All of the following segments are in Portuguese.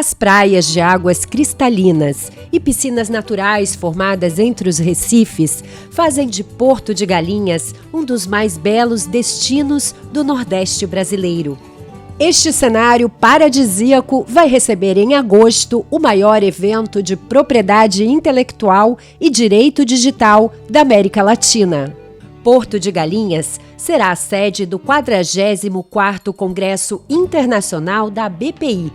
As praias de águas cristalinas e piscinas naturais formadas entre os recifes fazem de Porto de Galinhas um dos mais belos destinos do Nordeste brasileiro. Este cenário paradisíaco vai receber em agosto o maior evento de propriedade intelectual e direito digital da América Latina. Porto de Galinhas será a sede do 44º Congresso Internacional da BPI,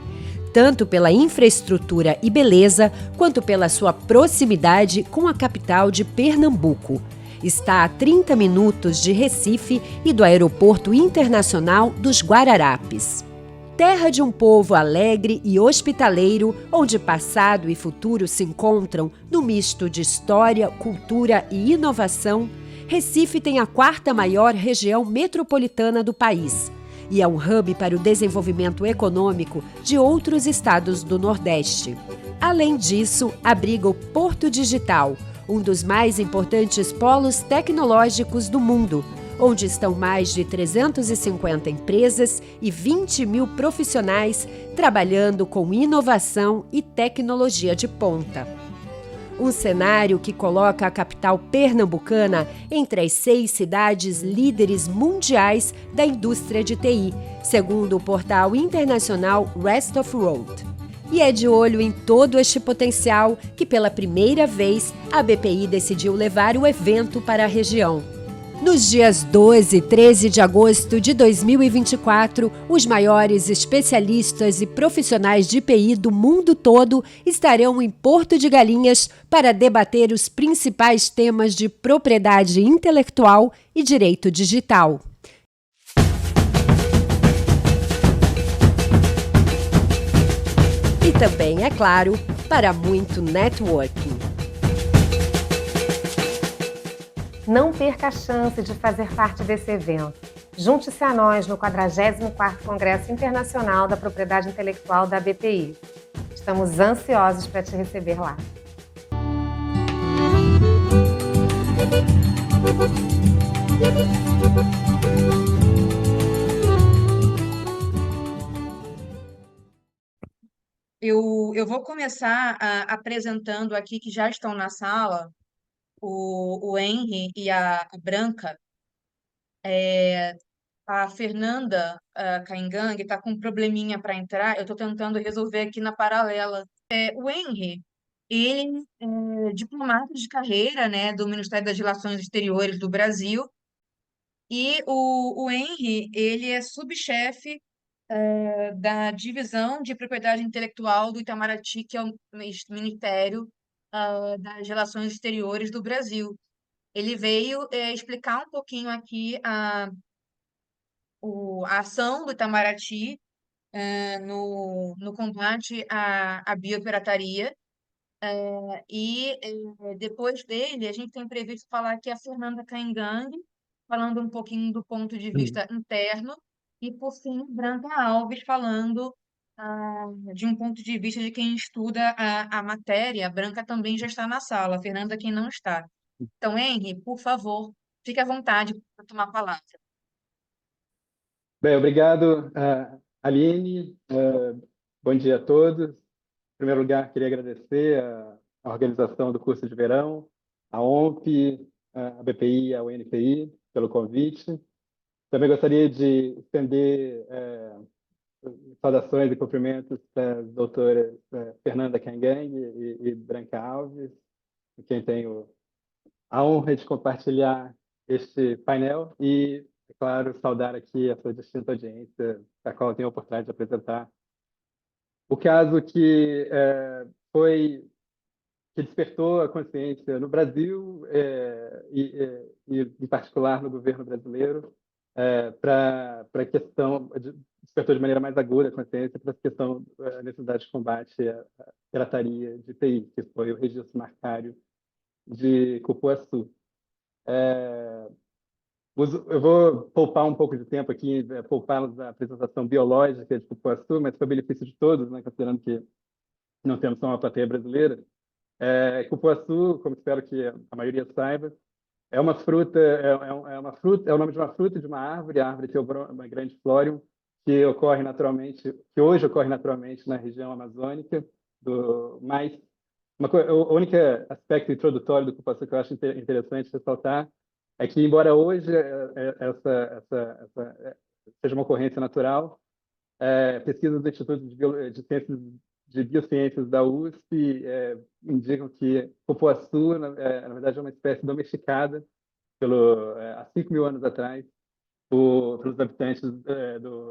tanto pela infraestrutura e beleza, quanto pela sua proximidade com a capital de Pernambuco. Está a 30 minutos de Recife e do Aeroporto Internacional dos Guararapes. Terra de um povo alegre e hospitaleiro, onde passado e futuro se encontram no misto de história, cultura e inovação, Recife tem a 4ª maior região metropolitana do país e é um hub para o desenvolvimento econômico de outros estados do Nordeste. Além disso, abriga o Porto Digital, um dos mais importantes polos tecnológicos do mundo, onde estão mais de 350 empresas e 20 mil profissionais trabalhando com inovação e tecnologia de ponta. Um cenário que coloca a capital pernambucana entre as 6 cidades líderes mundiais da indústria de TI, segundo o portal internacional Rest of World. E é de olho em todo este potencial que, pela primeira vez, a BPI decidiu levar o evento para a região. Nos dias 12 e 13 de agosto de 2024, os maiores especialistas e profissionais de TI do mundo todo estarão em Porto de Galinhas para debater os principais temas de propriedade intelectual e direito digital. E também, é claro, para muito networking. Não perca a chance de fazer parte desse evento. Junte-se a nós no 44º Congresso Internacional da Propriedade Intelectual da BPI. Estamos ansiosos para te receber lá. Eu vou começar apresentando aqui, que já estão na sala, o Henry e a Branca. A Fernanda Caingang está com um probleminha para entrar, eu estou tentando resolver aqui na paralela. O Henry, ele é diplomata de carreira, né, do Ministério das Relações Exteriores do Brasil, e o Henry, ele é subchefe da divisão de propriedade intelectual do Itamaraty, que é o Ministério das Relações Exteriores do Brasil. Ele veio explicar um pouquinho aqui a ação do Itamaraty no combate à biopirataria. E depois dele, a gente tem previsto falar aqui a Fernanda Caingang, falando um pouquinho do ponto de vista interno, e, por fim, Branca Alves, falando de um ponto de vista de quem estuda a matéria. A Branca também já está na sala, a Fernanda quem não está. Então, Henry, por favor, fique à vontade para tomar a palavra. Bem, obrigado, Aline. Bom dia a todos. Em primeiro lugar, queria agradecer a organização do curso de verão, a OMP, a BPI e a UNPI pelo convite. Também gostaria de estender saudações e cumprimentos para as doutoras Fernanda Caingang e Branca Alves, com quem tenho a honra de compartilhar este painel e, é claro, saudar aqui a sua distinta audiência, a qual eu tenho a oportunidade de apresentar o caso que que despertou a consciência no Brasil e, em particular, no governo brasileiro, para a questão, despertou de maneira mais aguda a consciência para a questão da necessidade de combate à pirataria de TI, que foi o registro marcário de Cupuaçu. Eu vou poupar um pouco de tempo aqui, poupá-los da apresentação biológica de Cupuaçu, mas para o benefício de todos, né, considerando que não temos só uma plateia brasileira. Cupuaçu, como espero que a maioria saiba, é uma fruta, é o nome de uma fruta de uma árvore, a árvore Theobroma grandiflorium, que ocorre naturalmente, que hoje ocorre naturalmente na região amazônica, mas o único aspecto introdutório do cupuaçu que eu acho interessante ressaltar é que, embora hoje seja uma ocorrência natural, pesquisas do Instituto de Biociências da USP indicam que cupuaçu, na verdade, é uma espécie domesticada há 5.000 anos atrás pelos habitantes,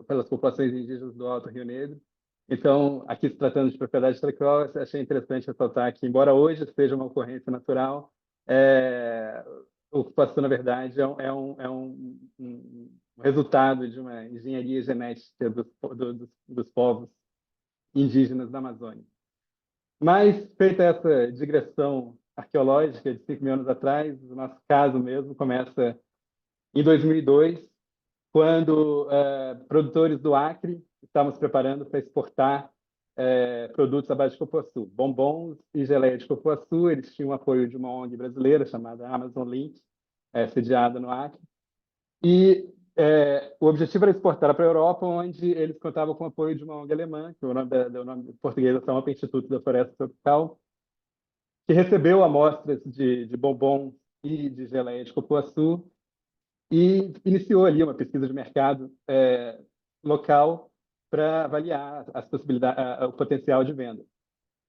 pelas populações indígenas do Alto Rio Negro. Então, aqui se tratando de propriedade intelectual, eu achei interessante ressaltar que, embora hoje seja uma ocorrência natural, o cupuaçu, na verdade, um resultado de uma engenharia genética dos povos indígenas da Amazônia. Mas, feita essa digressão arqueológica de 5.000 anos atrás, o nosso caso mesmo começa em 2002, quando produtores do Acre estavam se preparando para exportar produtos à base de cupuaçu, bombons e geleia de cupuaçu. Eles tinham o apoio de uma ONG brasileira chamada Amazon Link, sediada no Acre. E o objetivo era exportar para a Europa, onde eles contavam com o apoio de uma ONG alemã, que o nome português é o Instituto da Floresta Tropical, que recebeu amostras de bombons e de geleia de cupuaçu e iniciou ali uma pesquisa de mercado local para avaliar as possibilidades, o potencial de venda.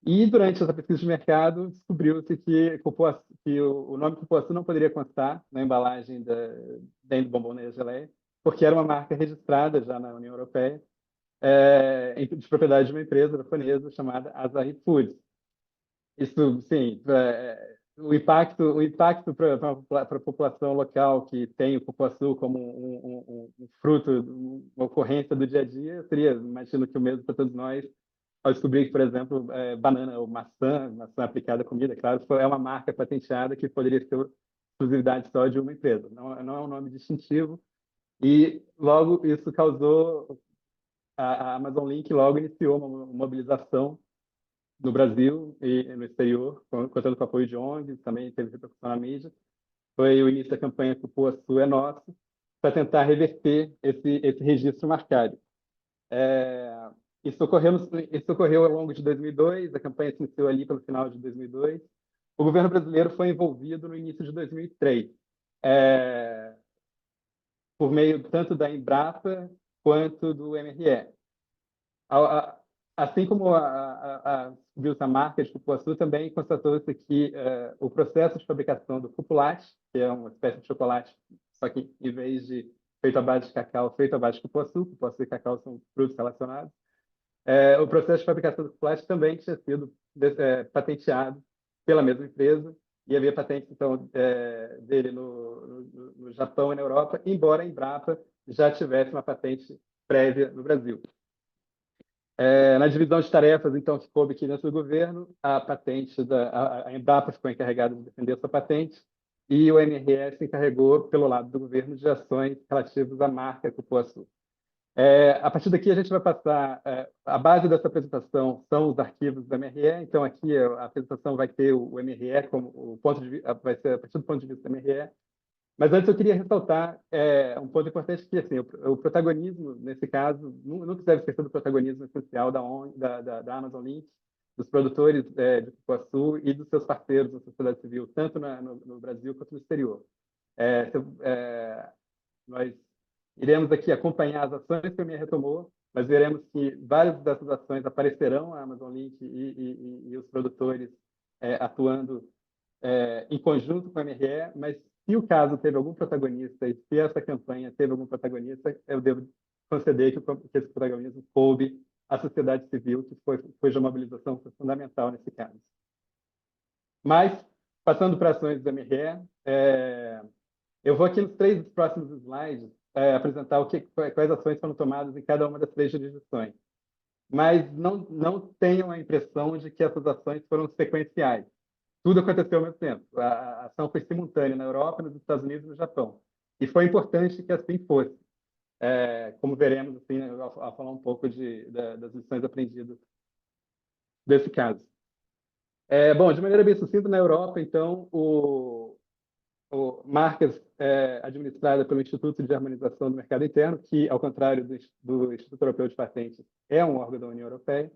E durante essa pesquisa de mercado descobriu-se que o nome cupuaçu não poderia constar na embalagem dentro do bombom e geleia, porque era uma marca registrada já na União Europeia, de propriedade de uma empresa japonesa chamada Asahi Foods. Isso, sim, o impacto para a população local que tem o cupuaçu como um fruto, uma ocorrência do dia a dia, seria, imagino que o mesmo para todos nós, ao descobrir que, por exemplo, banana ou maçã aplicada à comida, claro, é uma marca patenteada que poderia ser exclusividade só de uma empresa. Não é um nome distintivo e logo isso causou a Amazon Link logo iniciou uma mobilização no Brasil e no exterior, contando com o apoio de ONGs, também teve repercussão na mídia. Foi o início da campanha Cupuaçu é Nosso, para tentar reverter esse registro marcário. Isso ocorreu ao longo de 2002, a campanha se iniciou ali pelo final de 2002. O governo brasileiro foi envolvido no início de 2003, por meio tanto da Embrapa quanto do MRE. Assim como viu-se a marca de cupuaçu, também constatou-se que o processo de fabricação do cupulate, que é uma espécie de chocolate, só que em vez de feito à base de cacau, feito à base de cupuaçu e cacau são frutos relacionados, o processo de fabricação do cupulate também tinha sido patenteado pela mesma empresa e havia patente então dele no Japão e na Europa, embora a Embrapa já tivesse uma patente prévia no Brasil. Na divisão de tarefas, então, que coube aqui dentro do governo, a Embrapa ficou encarregada de defender essa patente e o MRS encarregou, pelo lado do governo, de ações relativas à marca Cupuaçu. A partir daqui, a gente vai passar... a base dessa apresentação são os arquivos do MRE, então aqui a apresentação vai ter o MRE como o ponto de vista, vai ser a partir do ponto de vista do MRE. Mas antes eu queria ressaltar um ponto importante que assim, o protagonismo, nesse caso, nunca deve esquecer do protagonismo essencial da Amazon Link, dos produtores de Cupuaçu e dos seus parceiros da sociedade civil, tanto no Brasil quanto no exterior. Nós iremos aqui acompanhar as ações que a minha retomou, mas veremos que várias dessas ações aparecerão a Amazon Link e os produtores atuando em conjunto com a MRE, mas se o caso teve algum protagonista e se essa campanha teve algum protagonista, eu devo conceder que esse protagonismo coube à sociedade civil, que cuja mobilização foi fundamental nesse caso. Mas, passando para ações do MRE, eu vou aqui nos 3 próximos slides apresentar quais ações foram tomadas em cada uma das 3 jurisdições. Mas não tenham a impressão de que essas ações foram sequenciais. Tudo aconteceu ao mesmo tempo. A ação foi simultânea na Europa, nos Estados Unidos e no Japão. E foi importante que assim fosse, como veremos assim, ao falar um pouco das lições aprendidas desse caso. Bom, de maneira bem sucinta, na Europa, então, marcas administradas pelo Instituto de Harmonização do Mercado Interno, que, ao contrário do Instituto Europeu de Patentes, é um órgão da União Europeia.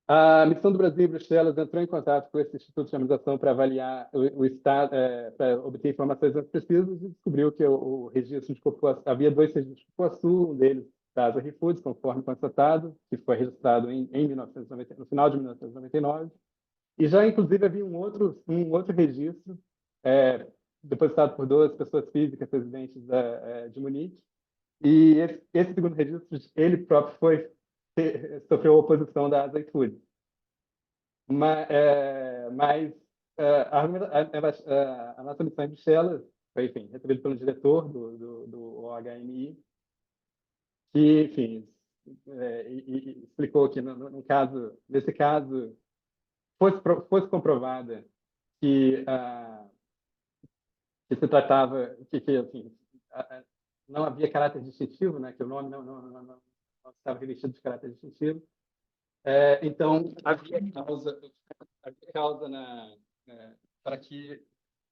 A missão do Brasil em Bruxelas entrou em contato com esse Instituto de Harmonização para avaliar o estado, para obter informações mais precisas, e descobriu que o registro de cupuaçu, havia 2 registros de cupuaçu, um deles da AgriFoods, conforme constatado, que foi registrado em 1990, no final de 1999, e já, inclusive, havia um outro registro, depositado por 2 pessoas físicas residentes de Munique, e esse segundo registro, ele próprio sofreu oposição da AgriFoods. Mas a nossa missão em Bruxelas foi, enfim, recebida pelo diretor do OHMI, que, enfim, explicou que, nesse caso, fosse comprovada que se tratava, enfim, não havia caráter distintivo, né, que o nome não estava revestido de caráter distintivo. Então, havia causa para que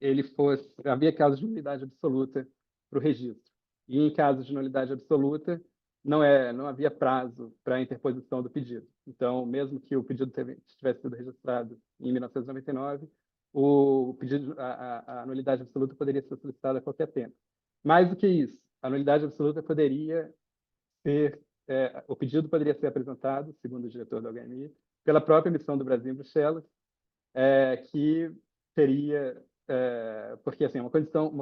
ele fosse... Havia causa de nulidade absoluta para o registro. E, em caso de nulidade absoluta, não havia prazo para a interposição do pedido. Então, mesmo que o pedido tivesse sido registrado em 1999, a nulidade absoluta poderia ser solicitada a qualquer tempo. Mais do que isso, a nulidade absoluta poderia ser... o pedido poderia ser apresentado, segundo o diretor da OHMI, pela própria missão do Brasil em Bruxelas, que seria... porque, assim, uma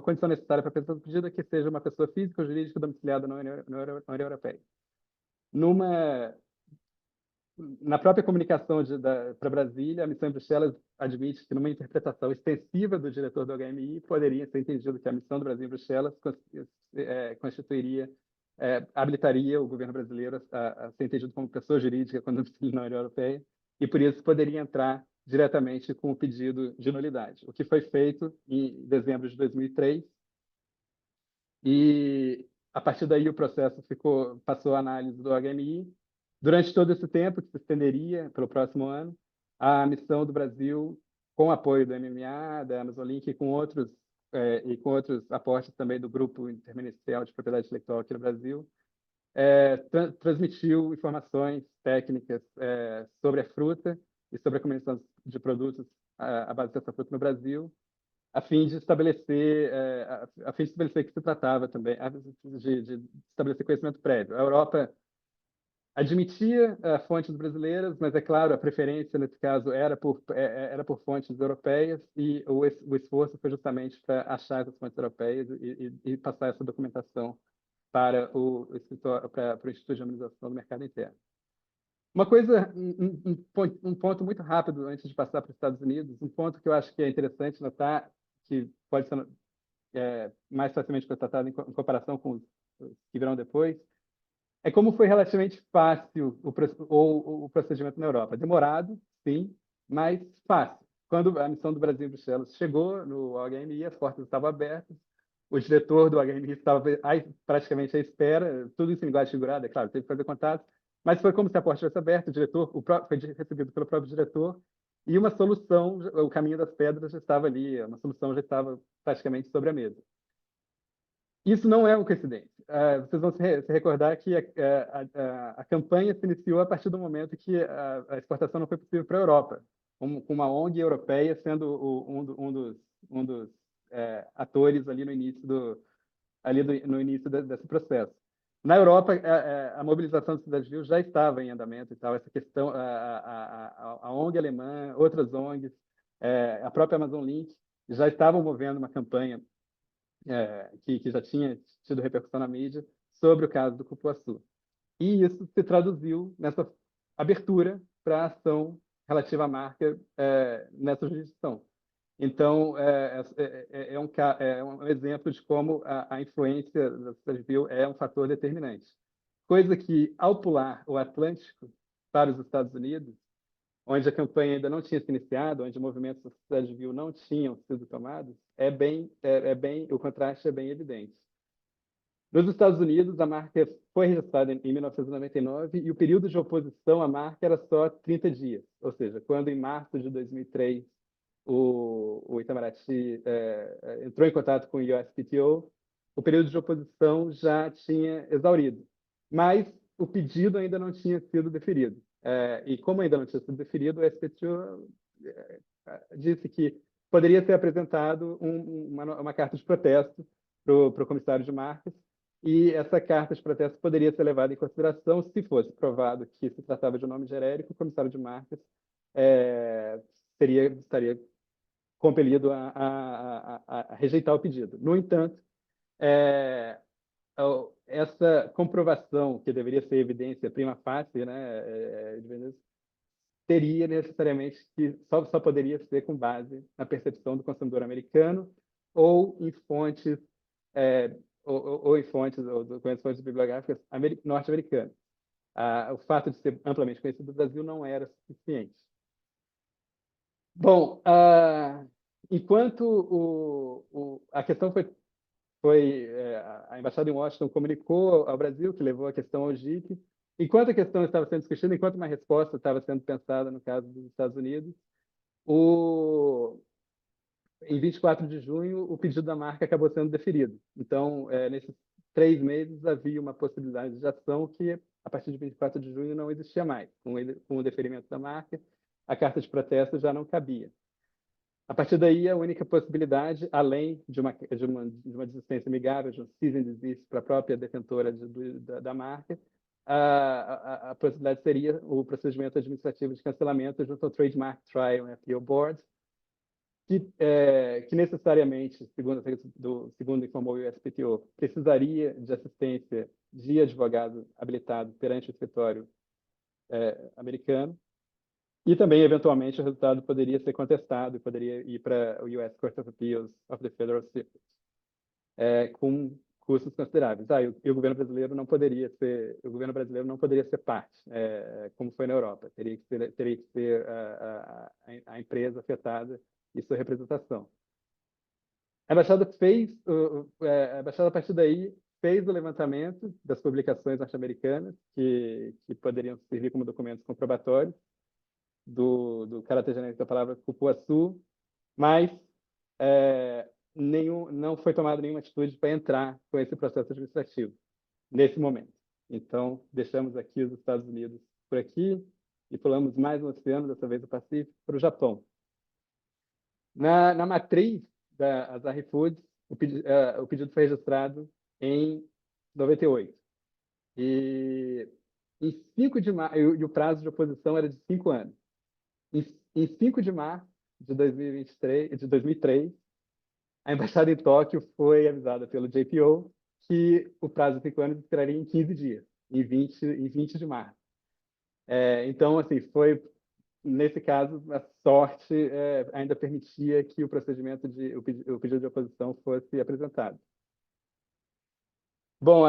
condição necessária para a apresentação do pedido é que seja uma pessoa física ou jurídica domiciliada na União Europeia. Na própria comunicação para Brasília, a missão em Bruxelas admite que, numa interpretação extensiva do diretor do HMI, poderia ser entendido que a missão do Brasil em Bruxelas habilitaria o governo brasileiro a ser entendido como pessoa jurídica quando domiciliado na União Europeia, e, por isso, poderia entrar diretamente com o pedido de nulidade, o que foi feito em dezembro de 2003, e, a partir daí, o processo passou a análise do HMI. Durante todo esse tempo, que se estenderia pelo próximo ano, a missão do Brasil, com o apoio do MMA, da Amazon Link e com outros aportes também do Grupo Interministerial de Propriedade Intelectual aqui no Brasil, transmitiu informações técnicas sobre a fruta e sobre a comercialização de produtos à base dessa fruta no Brasil, a fim de estabelecer que se tratava também de estabelecer conhecimento prévio. A Europa admitia fontes brasileiras, mas, é claro, a preferência, nesse caso, era por fontes europeias, e o esforço foi justamente para achar essas fontes europeias e passar essa documentação para o Instituto de Harmonização do Mercado Interno. Uma coisa, um ponto muito rápido antes de passar para os Estados Unidos, um ponto que eu acho que é interessante notar, que pode ser mais facilmente constatado em comparação com os que virão depois, é como foi relativamente fácil o procedimento na Europa. Demorado, sim, mas fácil. Quando a missão do Brasil em Bruxelas chegou no OHMI, as portas estavam abertas, o diretor do OHMI estava praticamente à espera, tudo isso em linguagem figurada, é claro, teve que fazer contato, mas foi como se a porta estivesse aberta, foi recebido pelo próprio diretor, e uma solução, o caminho das pedras já estava ali, uma solução já estava praticamente sobre a mesa. Isso não é uma coincidência. Vocês vão se recordar que a campanha se iniciou a partir do momento que a exportação não foi possível para a Europa, com uma ONG europeia sendo um dos atores ali no início desse processo. Na Europa, a mobilização da sociedade civil já estava em andamento, e tal. Essa questão, a ONG alemã, outras ONGs, a própria Amazon Link já estavam movendo uma campanha que já tinha tido repercussão na mídia sobre o caso do cupuaçu. E isso se traduziu nessa abertura para a ação relativa à marca nessa jurisdição. Então, é um exemplo de como a influência da sociedade civil é um fator determinante. Coisa que, ao pular o Atlântico para os Estados Unidos, onde a campanha ainda não tinha se iniciado, onde movimentos da sociedade civil não tinham sido tomados, o contraste é bem evidente. Nos Estados Unidos, a marca foi registrada em 1999 e o período de oposição à marca era só 30 dias. Ou seja, quando em março de 2003 o Itamaraty entrou em contato com o USPTO, o período de oposição já tinha exaurido, mas o pedido ainda não tinha sido deferido. E como ainda não tinha sido deferido, o USPTO disse que poderia ser apresentado uma carta de protesto para o comissário de marcas, e essa carta de protesto poderia ser levada em consideração se fosse provado que se tratava de um nome genérico, o comissário de marcas estaria compelido a rejeitar o pedido. No entanto, essa comprovação, que deveria ser evidência prima facie, né, teria necessariamente que só poderia ser com base na percepção do consumidor americano ou em fontes ou com fontes bibliográficas norte-americanas. O fato de ser amplamente conhecido no Brasil não era suficiente. Bom, enquanto a questão a embaixada em Washington comunicou ao Brasil, que levou a questão ao GIC, enquanto a questão estava sendo discutida, enquanto uma resposta estava sendo pensada no caso dos Estados Unidos, em 24 de junho, o pedido da marca acabou sendo deferido. Então, nesses 3 meses, havia uma possibilidade de ação que, a partir de 24 de junho, não existia mais. Com o deferimento da marca, a carta de protesto já não cabia. A partir daí, a única possibilidade, além de uma desistência amigável, de um cease and desist para a própria detentora da marca, a possibilidade seria o procedimento administrativo de cancelamento junto ao Trademark Trial and Appeal Board, que necessariamente, segundo informou o USPTO, precisaria de assistência de advogado habilitado perante o escritório americano, e também, eventualmente, o resultado poderia ser contestado e poderia ir para o US Court of Appeals of the Federal Circuit, com custos consideráveis. E o governo brasileiro não poderia ser parte, como foi na Europa. Teria que ser a empresa afetada e sua representação. A embaixada a partir daí, fez o levantamento das publicações norte-americanas que poderiam servir como documentos comprobatórios do caráter genérico da palavra cupuaçu, mas não foi tomada nenhuma atitude para entrar com esse processo administrativo nesse momento. Então, deixamos aqui os Estados Unidos por aqui e pulamos mais um oceano, dessa vez o Pacífico, para o Japão. Na matriz da Asahi Foods, o pedido foi registrado em 98. E o prazo de oposição era de 5 anos. Em 5 de março de 2003, a embaixada em Tóquio foi avisada pelo JPO que o prazo de 5 anos expiraria em 15 dias, em 20 de março. Então, assim, nesse caso, a sorte ainda permitia que o pedido de oposição fosse apresentado. Bom,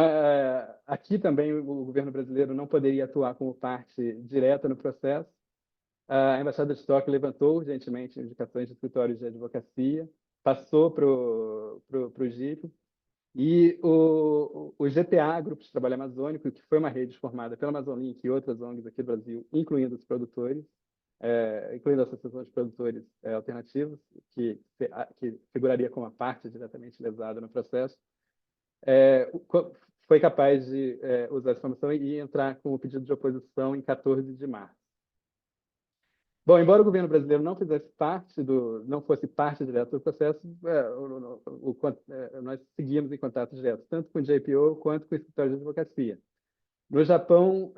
aqui também o governo brasileiro não poderia atuar como parte direta no processo. A Embaixada de Tóquio levantou urgentemente indicações de escritórios de advocacia, passou para o GIP, e o GTA, Grupo de Trabalho Amazônico, que foi uma rede formada pela Amazonlink e outras ONGs aqui do Brasil, incluindo os produtores, incluindo a Associação de Produtores Alternativos, que figuraria como a parte diretamente lesada no processo, foi capaz de usar essa informação e entrar com o pedido de oposição em 14 de março. Bom, embora o governo brasileiro não fosse parte direta do processo, nós seguimos em contato direto, tanto com o JPO quanto com o escritório de advocacia. No Japão,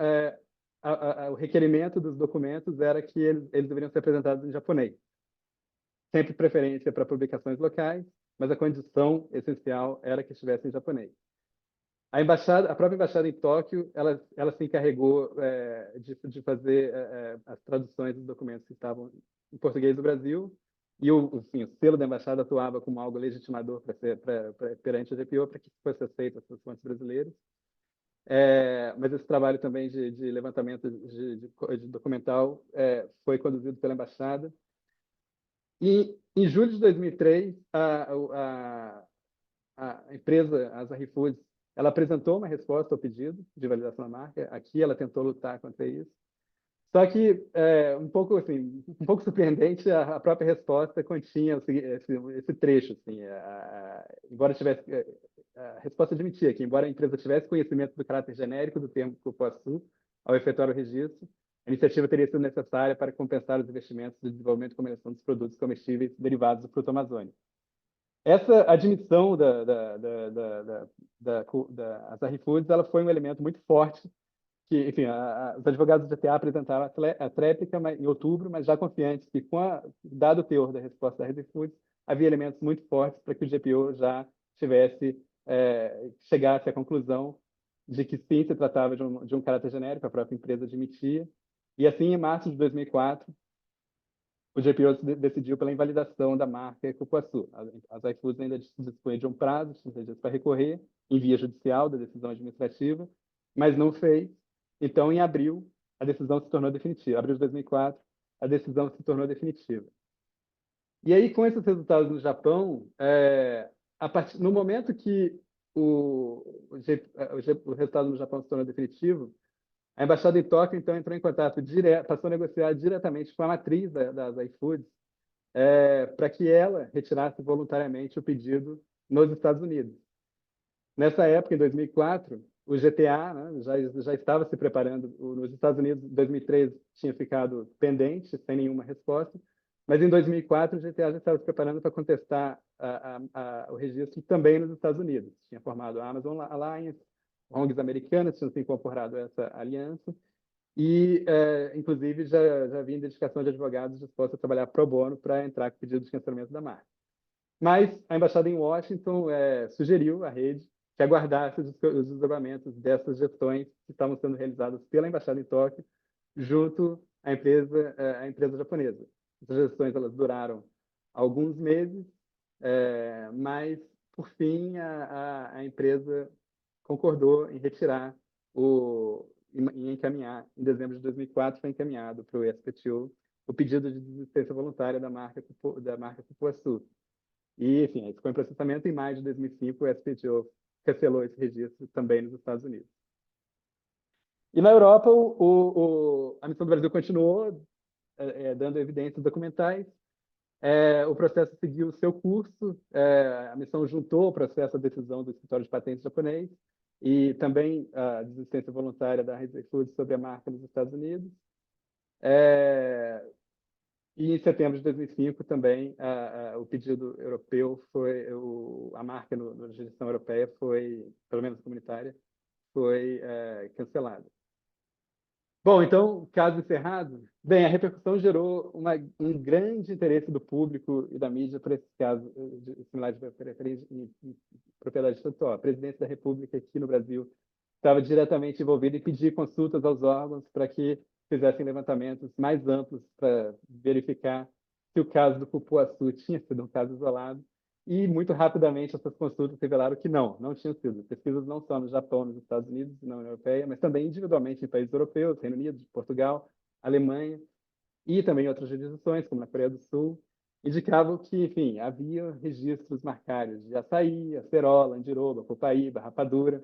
o requerimento dos documentos era que eles deveriam ser apresentados em japonês. Sempre preferência para publicações locais, mas a condição essencial era que estivesse em japonês. A própria embaixada em Tóquio, ela se encarregou de fazer as traduções dos documentos que estavam em português do Brasil, e o selo da embaixada atuava como algo legitimador perante a GPO para que fosse aceito as fontes brasileiras. Mas esse trabalho também de levantamento de documental foi conduzido pela embaixada. E em julho de 2003, a empresa Asahi Foods, ela apresentou uma resposta ao pedido de validação da marca. Aqui ela tentou lutar contra isso. Só que, um pouco surpreendente, a própria resposta continha esse trecho. Assim, embora tivesse, a resposta admitia que, embora a empresa tivesse conhecimento do caráter genérico do termo cupuaçu ao efetuar o registro, a iniciativa teria sido necessária para compensar os investimentos de desenvolvimento e comercialização dos produtos comestíveis derivados do fruto amazônico. Essa admissão da Asahi Foods, ela foi um elemento muito forte que, enfim, os advogados do GTA apresentaram a tréplica em outubro, mas já confiantes que, dado o teor da resposta da Asahi Foods, havia elementos muito fortes para que o GPO já chegasse à conclusão de que sim, se tratava de um caráter genérico, a própria empresa admitia. E assim, em março de 2004, o GPO decidiu pela invalidação da marca Cupuaçu. As iFoods ainda dispunha de um prazo para recorrer em via judicial da decisão administrativa, mas não fez. Então, em abril, a decisão se tornou definitiva. Abril de 2004, a decisão se tornou definitiva. E aí, com esses resultados no Japão, no momento que o resultado no Japão se tornou definitivo, a embaixada em Tóquio, então, entrou em contato passou a negociar diretamente com a matriz das iFoods para que ela retirasse voluntariamente o pedido nos Estados Unidos. Nessa época, em 2004, o GTA, né, já estava se preparando. Nos Estados Unidos, em 2003, tinha ficado pendente, sem nenhuma resposta, mas em 2004 o GTA já estava se preparando para contestar o registro também nos Estados Unidos. Tinha formado a Amazon Alliance, ONGs americanas tinham se incorporado a essa aliança e, inclusive, já havia identificação de advogados dispostos a trabalhar pro bono para entrar com pedido de cancelamento da marca. Mas a embaixada em Washington sugeriu à rede que aguardasse os desdobramentos dessas gestões que estavam sendo realizadas pela embaixada em Tóquio junto à empresa japonesa. Essas gestões elas duraram alguns meses, mas, por fim, a empresa concordou em retirar em encaminhar, em dezembro de 2004, foi encaminhado para o SPTO o pedido de desistência voluntária da marca Cupuaçu. E, enfim, isso ficou em processamento. Em maio de 2005, o SPTO cancelou esse registro também nos Estados Unidos. E na Europa, a missão do Brasil continuou dando evidências documentais. O processo seguiu o seu curso. A missão juntou o processo à decisão do escritório de patentes japonês e também a desistência voluntária da Asahi Foods sobre a marca nos Estados Unidos. E em setembro de 2005 também o pedido europeu foi, a marca na jurisdição europeia foi, pelo menos comunitária, foi cancelada. Bom, então, caso encerrado, bem, a repercussão gerou um grande interesse do público e da mídia por esse caso similar de propriedade intelectual. A presidência da República aqui no Brasil estava diretamente envolvida em pedir consultas aos órgãos para que fizessem levantamentos mais amplos para verificar se o caso do Cupuaçu tinha sido um caso isolado. E, muito rapidamente, essas consultas revelaram que não tinham sido. Pesquisas não só no Japão, nos Estados Unidos e na União Europeia, mas também individualmente em países europeus, Reino Unido, Portugal, Alemanha e também em outras jurisdições, como na Coreia do Sul, indicavam que, enfim, havia registros marcários de açaí, acerola, andiroba, copaíba, rapadura.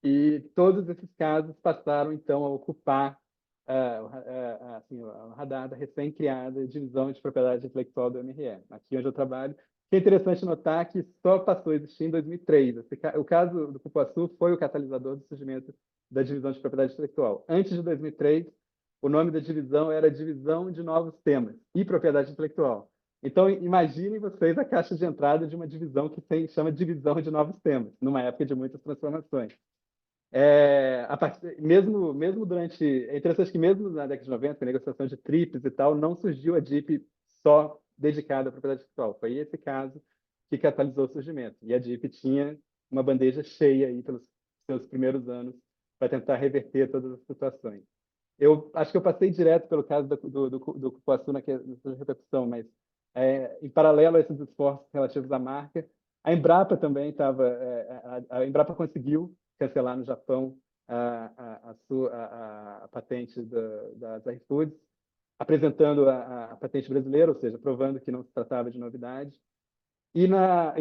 E todos esses casos passaram, então, a ocupar o radar da recém-criada Divisão de Propriedade Intelectual do MRE, aqui onde eu trabalho. É interessante notar que só passou a existir em 2003. O caso do Cupuaçu foi o catalisador do surgimento da Divisão de Propriedade Intelectual. Antes de 2003, o nome da divisão era Divisão de Novos Temas e Propriedade Intelectual. Então, imaginem vocês a caixa de entrada de uma divisão que chama Divisão de Novos Temas, numa época de muitas transformações. É interessante que mesmo na década de 90, com a negociação de TRIPS e tal, não surgiu a DIP só dedicada à propriedade intelectual. Foi esse caso que catalisou o surgimento. E a DIP tinha uma bandeja cheia aí pelos seus primeiros anos para tentar reverter todas as situações. Eu acho que eu passei direto pelo caso do Cupuaçu nessa repercussão, mas em paralelo a esses esforços relativos à marca, a Embrapa também estava... a Embrapa conseguiu cancelar no Japão a patente da Asahi Foods, apresentando a patente brasileira, ou seja, provando que não se tratava de novidade. E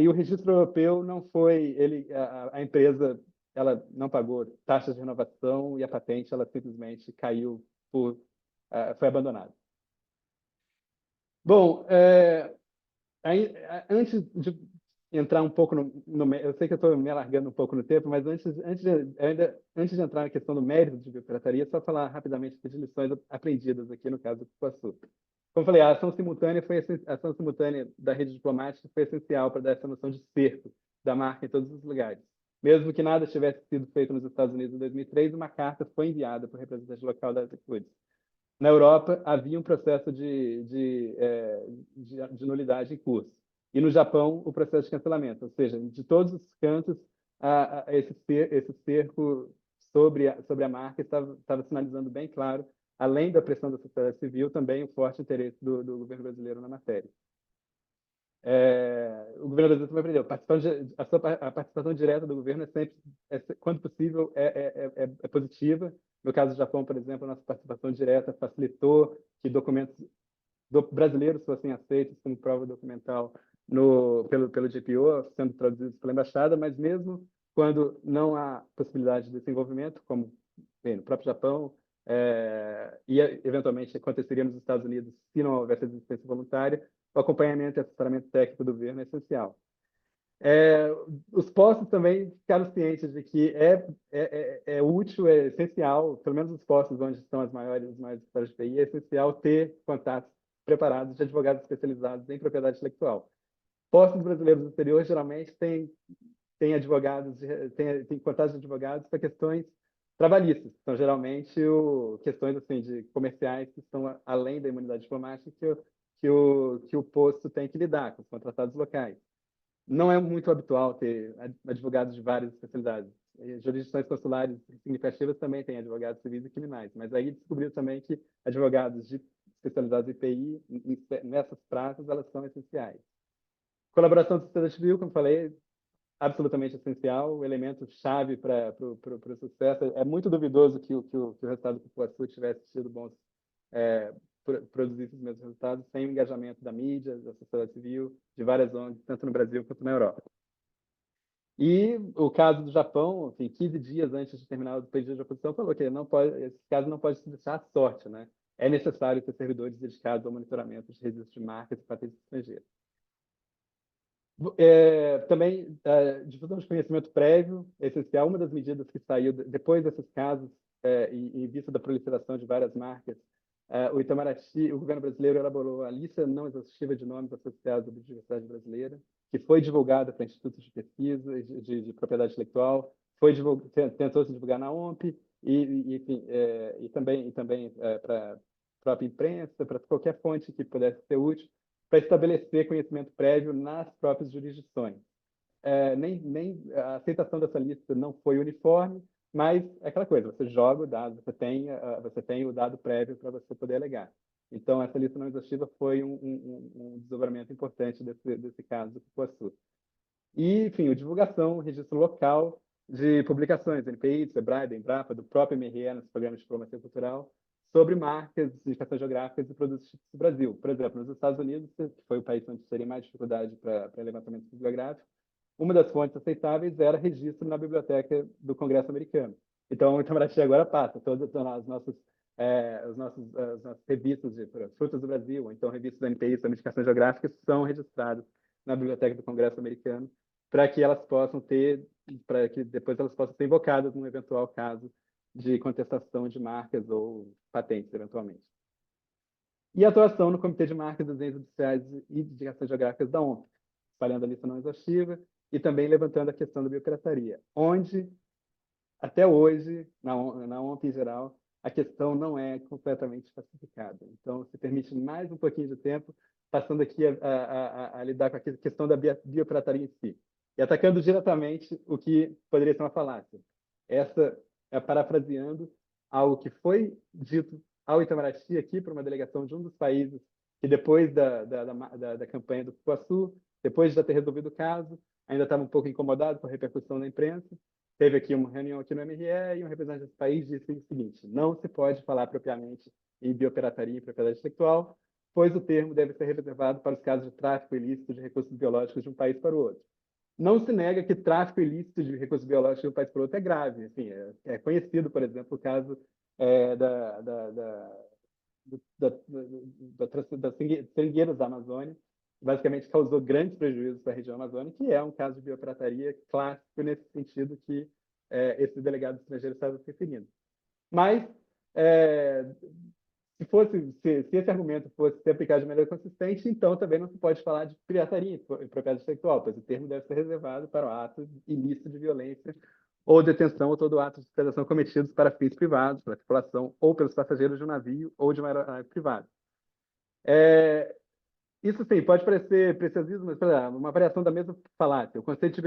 o registro europeu não foi... a empresa ela não pagou taxas de renovação e a patente ela simplesmente caiu foi abandonada. Bom, antes de entrar um pouco eu sei que eu estou me alargando um pouco no tempo, mas antes de entrar na questão do mérito de biopirataria, só falar rapidamente de lições aprendidas aqui no caso do Cupuaçu. Como eu falei, a ação simultânea da rede diplomática foi essencial para dar essa noção de cerco da marca em todos os lugares. Mesmo que nada tivesse sido feito nos Estados Unidos em 2003, uma carta foi enviada para o representante local das atitudes. Na Europa, havia um processo de nulidade em curso. E no Japão, o processo de cancelamento. Ou seja, de todos os cantos, esse cerco sobre a marca estava sinalizando bem claro, além da pressão da sociedade civil, também o forte interesse do governo brasileiro na matéria. O governo brasileiro também aprendeu. A participação direta do governo quando possível, é positiva. No caso do Japão, por exemplo, a nossa participação direta facilitou que documentos brasileiros fossem aceitos como prova documental pelo GPO, sendo traduzidos pela embaixada, mas mesmo quando não há possibilidade desse envolvimento, como bem, no próprio Japão, e eventualmente aconteceria nos Estados Unidos se não houvesse desistência voluntária, o acompanhamento e assessoramento técnico do governo é essencial. Os postos também ficaram cientes de que é útil, é essencial, pelo menos os postos onde estão as maiores histórias de TI, é essencial ter contatos preparados de advogados especializados em propriedade intelectual. Postos brasileiros no exterior geralmente têm advogados, têm contatos de advogados para questões trabalhistas, são geralmente questões assim de comerciais que estão além da imunidade diplomática que o posto tem que lidar com os contratados locais. Não é muito habitual ter advogados de várias especialidades. Jurisdições consulares significativas também têm advogados civis e criminais, mas aí descobriu também que advogados especializados em TI, nessas praças, elas são essenciais. Colaboração da sociedade civil, como falei, absolutamente essencial, o elemento chave para o sucesso. É muito duvidoso que o resultado do Cupuaçu tivesse sido bom, produzir esses mesmos resultados sem o engajamento da mídia, da sociedade civil, de várias ONGs, tanto no Brasil quanto na Europa. E o caso do Japão, enfim, 15 dias antes de terminar o pedido de oposição, falou que esse caso não pode se deixar à sorte, né? É necessário ter servidores dedicados ao monitoramento de registros de marcas e patentes estrangeiras. Também, difusão de conhecimento prévio é essencial. Uma das medidas que saiu depois desses casos, em vista da proliferação de várias marcas, o governo brasileiro elaborou a lista não exaustiva de nomes associados à biodiversidade brasileira, que foi divulgada para institutos de pesquisa de propriedade intelectual, tentou se divulgar na OMP e também para a própria imprensa, para qualquer fonte que pudesse ser útil, para estabelecer conhecimento prévio nas próprias jurisdições. A aceitação dessa lista não foi uniforme, mas é aquela coisa, você joga o dado, você tem o dado prévio para você poder alegar. Então, essa lista não exaustiva foi um desdobramento importante desse caso do Cupuaçu. E, enfim, divulgação, registro local de publicações, NPI, do SEBRAE, da Embrapa, do próprio MRE, nos programas de diplomacia cultural, sobre marcas, indicações geográficas e produtos típicos do Brasil. Por exemplo, nos Estados Unidos, que foi o país onde teria mais dificuldade para levantamento bibliográfico, uma das fontes aceitáveis era registro na biblioteca do Congresso americano. Então, o Itamaraty agora passa todas as nossas revistas de frutas do Brasil, ou então revistas da NPI sobre indicações geográficas, são registradas na biblioteca do Congresso americano para que depois elas possam ser invocadas num eventual caso de contestação de marcas ou patentes, eventualmente. E a atuação no Comitê de Marcas, Desenhos Industriais e Indicações Geográficas da OMP, espalhando a lista não exaustiva e também levantando a questão da biopirataria, onde, até hoje, na OMP em geral, a questão não é completamente pacificada. Então, se permite mais um pouquinho de tempo, passando aqui a lidar com a questão da biopirataria em si, e atacando diretamente o que poderia ser uma falácia. Essa parafraseando algo que foi dito ao Itamaraty aqui por uma delegação de um dos países que depois da campanha do Cupuaçu, depois de já ter resolvido o caso, ainda estava um pouco incomodado com a repercussão na imprensa, teve aqui uma reunião aqui no MRE e um representante desse país disse o seguinte: não se pode falar propriamente em biopirataria e propriedade intelectual, pois o termo deve ser reservado para os casos de tráfico ilícito de recursos biológicos de um país para o outro. não se nega que tráfico ilícito de recursos biológicos de um país para outro é grave. Enfim, é conhecido, por exemplo, o caso das seringueiras da Amazônia, que basicamente causou grandes prejuízos para a região amazônica, e é um caso de bioprataria clássico nesse sentido que esse delegado estrangeiro estava se referindo. Mas, se esse argumento fosse ser aplicado de maneira consistente, então também não se pode falar de pirataria em propriedade intelectual, pois o termo deve ser reservado para o ato ilícito de violência ou detenção ou todo ato de predação cometidos para fins privados, pela tripulação ou pelos passageiros de um navio ou de uma aeronave privada. Isso sim, pode parecer preciosismo, mas uma variação da mesma falácia. O conceito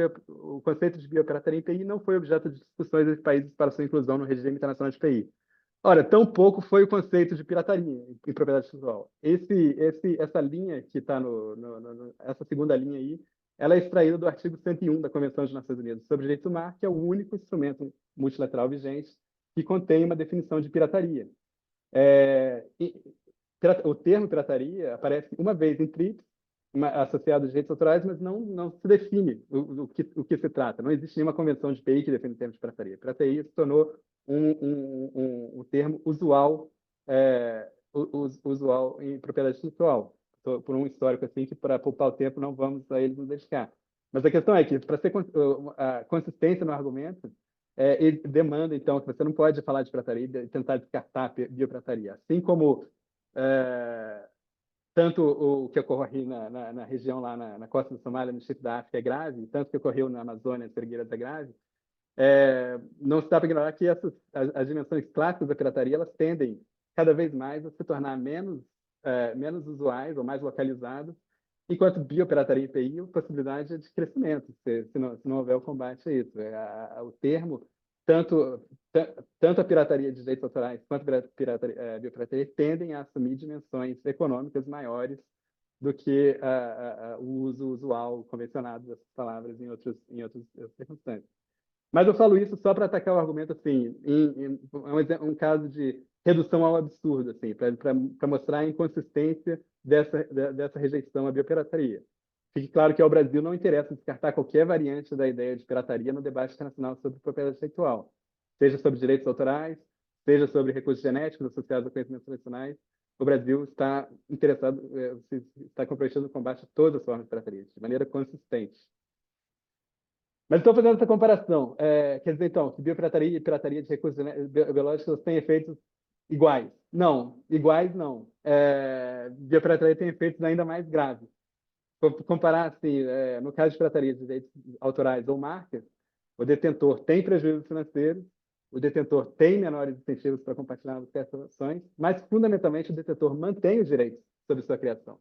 de biopirataria em PI não foi objeto de discussões entre países para sua inclusão no regime internacional de PI. Ora, tampouco foi o conceito de pirataria em propriedade intelectual. Essa linha que está essa segunda linha aí, ela é extraída do artigo 101 da Convenção das Nações Unidas sobre Direitos do Mar, que é o único instrumento multilateral vigente que contém uma definição de pirataria. O termo pirataria aparece uma vez em TRIPS, associado a direitos autorais, mas não se define o que se trata. Não existe nenhuma convenção de PI que define o termo de pirataria. Pirataria se tornou um termo usual, usual em propriedade intelectual, por um histórico assim que, para poupar o tempo, não vamos a ele nos dedicar. Mas a questão é que, para ser a consistência no argumento, ele demanda, então, que você não pode falar de pirataria e tentar descartar a biopirataria. Assim como tanto o que ocorre na região lá na costa da Somália, no Chifre da África, é grave, tanto que ocorreu na Amazônia, nas Seringueiras, é grave, não se dá para ignorar que as dimensões clássicas da pirataria elas tendem cada vez mais a se tornar menos usuais ou mais localizadas, enquanto biopirataria e PI, a possibilidade é de crescimento, se não houver o combate a isso. O termo, tanto a pirataria de direitos autorais quanto a biopirataria tendem a assumir dimensões econômicas maiores do que o uso usual, convencionado dessas palavras em outras circunstâncias. Mas eu falo isso só para atacar o argumento, assim, um caso de redução ao absurdo, assim, para mostrar a inconsistência dessa rejeição à biopirataria. Fique claro que ao Brasil não interessa descartar qualquer variante da ideia de pirataria no debate internacional sobre propriedade intelectual, seja sobre direitos autorais, seja sobre recursos genéticos associados a conhecimentos tradicionais. O Brasil está interessado, está comprometido no combate a todas as formas de pirataria, de maneira consistente. Mas estou fazendo essa comparação. Quer dizer, então, que biopirataria e pirataria de recursos biológicos têm efeitos iguais? Não, iguais não. Biopirataria tem efeitos ainda mais graves. Comparar, assim, no caso de pirataria de direitos autorais ou marcas, o detentor tem prejuízos financeiros, o detentor tem menores incentivos para compartilhar as criações, mas, fundamentalmente, o detentor mantém os direitos sobre sua criação.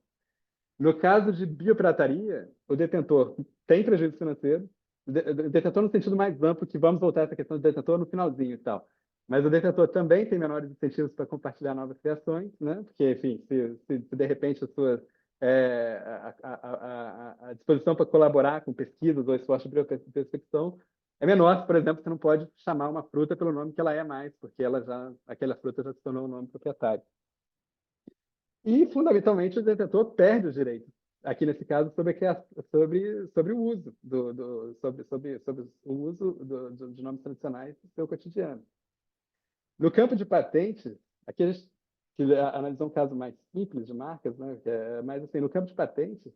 No caso de biopirataria, o detentor tem prejuízo financeiro, o detentor no sentido mais amplo, que vamos voltar a essa questão do detentor no finalzinho e tal. Mas o detentor também tem menores incentivos para compartilhar novas criações, né? Porque, enfim, se de repente a disposição para colaborar com pesquisas ou esforço de prospecção é menor, por exemplo, você não pode chamar uma fruta pelo nome que ela é mais, porque aquela fruta já se tornou um nome proprietário. E, fundamentalmente, o detentor perde os direitos. Aqui, nesse caso, sobre o uso sobre o uso de nomes tradicionais no seu cotidiano. No campo de patentes, aqui a gente analisou um caso mais simples de marcas, né? Mas, assim, no campo de patentes,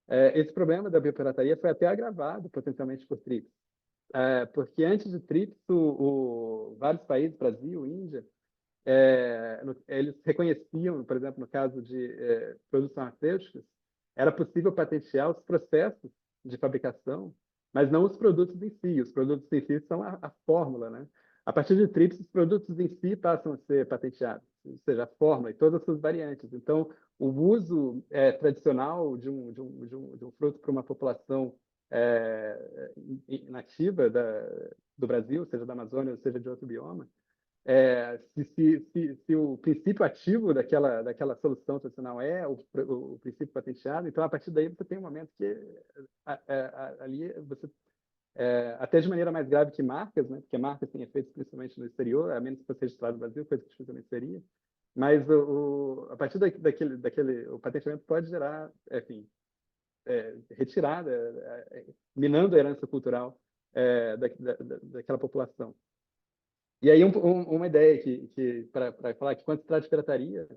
esse problema da biopirataria foi até agravado, potencialmente, por TRIPS. Porque antes de TRIPS, vários países, Brasil, Índia, eles reconheciam, por exemplo, no caso de produtos farmacêuticos, era possível patentear os processos de fabricação, mas não os produtos em si. Os produtos em si são a fórmula, né? A partir de TRIPS, os produtos em si passam a ser patenteados, ou seja, a fórmula e todas as suas variantes. Então, o uso tradicional de um fruto para uma população nativa do Brasil, seja da Amazônia ou seja de outro bioma, se o princípio ativo daquela solução tradicional é o princípio patenteado, então, a partir daí, você tem um momento que ali você, até de maneira mais grave que marcas, né? Porque marcas têm efeitos principalmente no exterior, a menos que fosse registrado no Brasil, coisa que dificilmente seria, mas a partir o patenteamento pode gerar, enfim, retirada, minando a herança cultural daquela população. E aí uma ideia para falar que quando se trata de pirataria,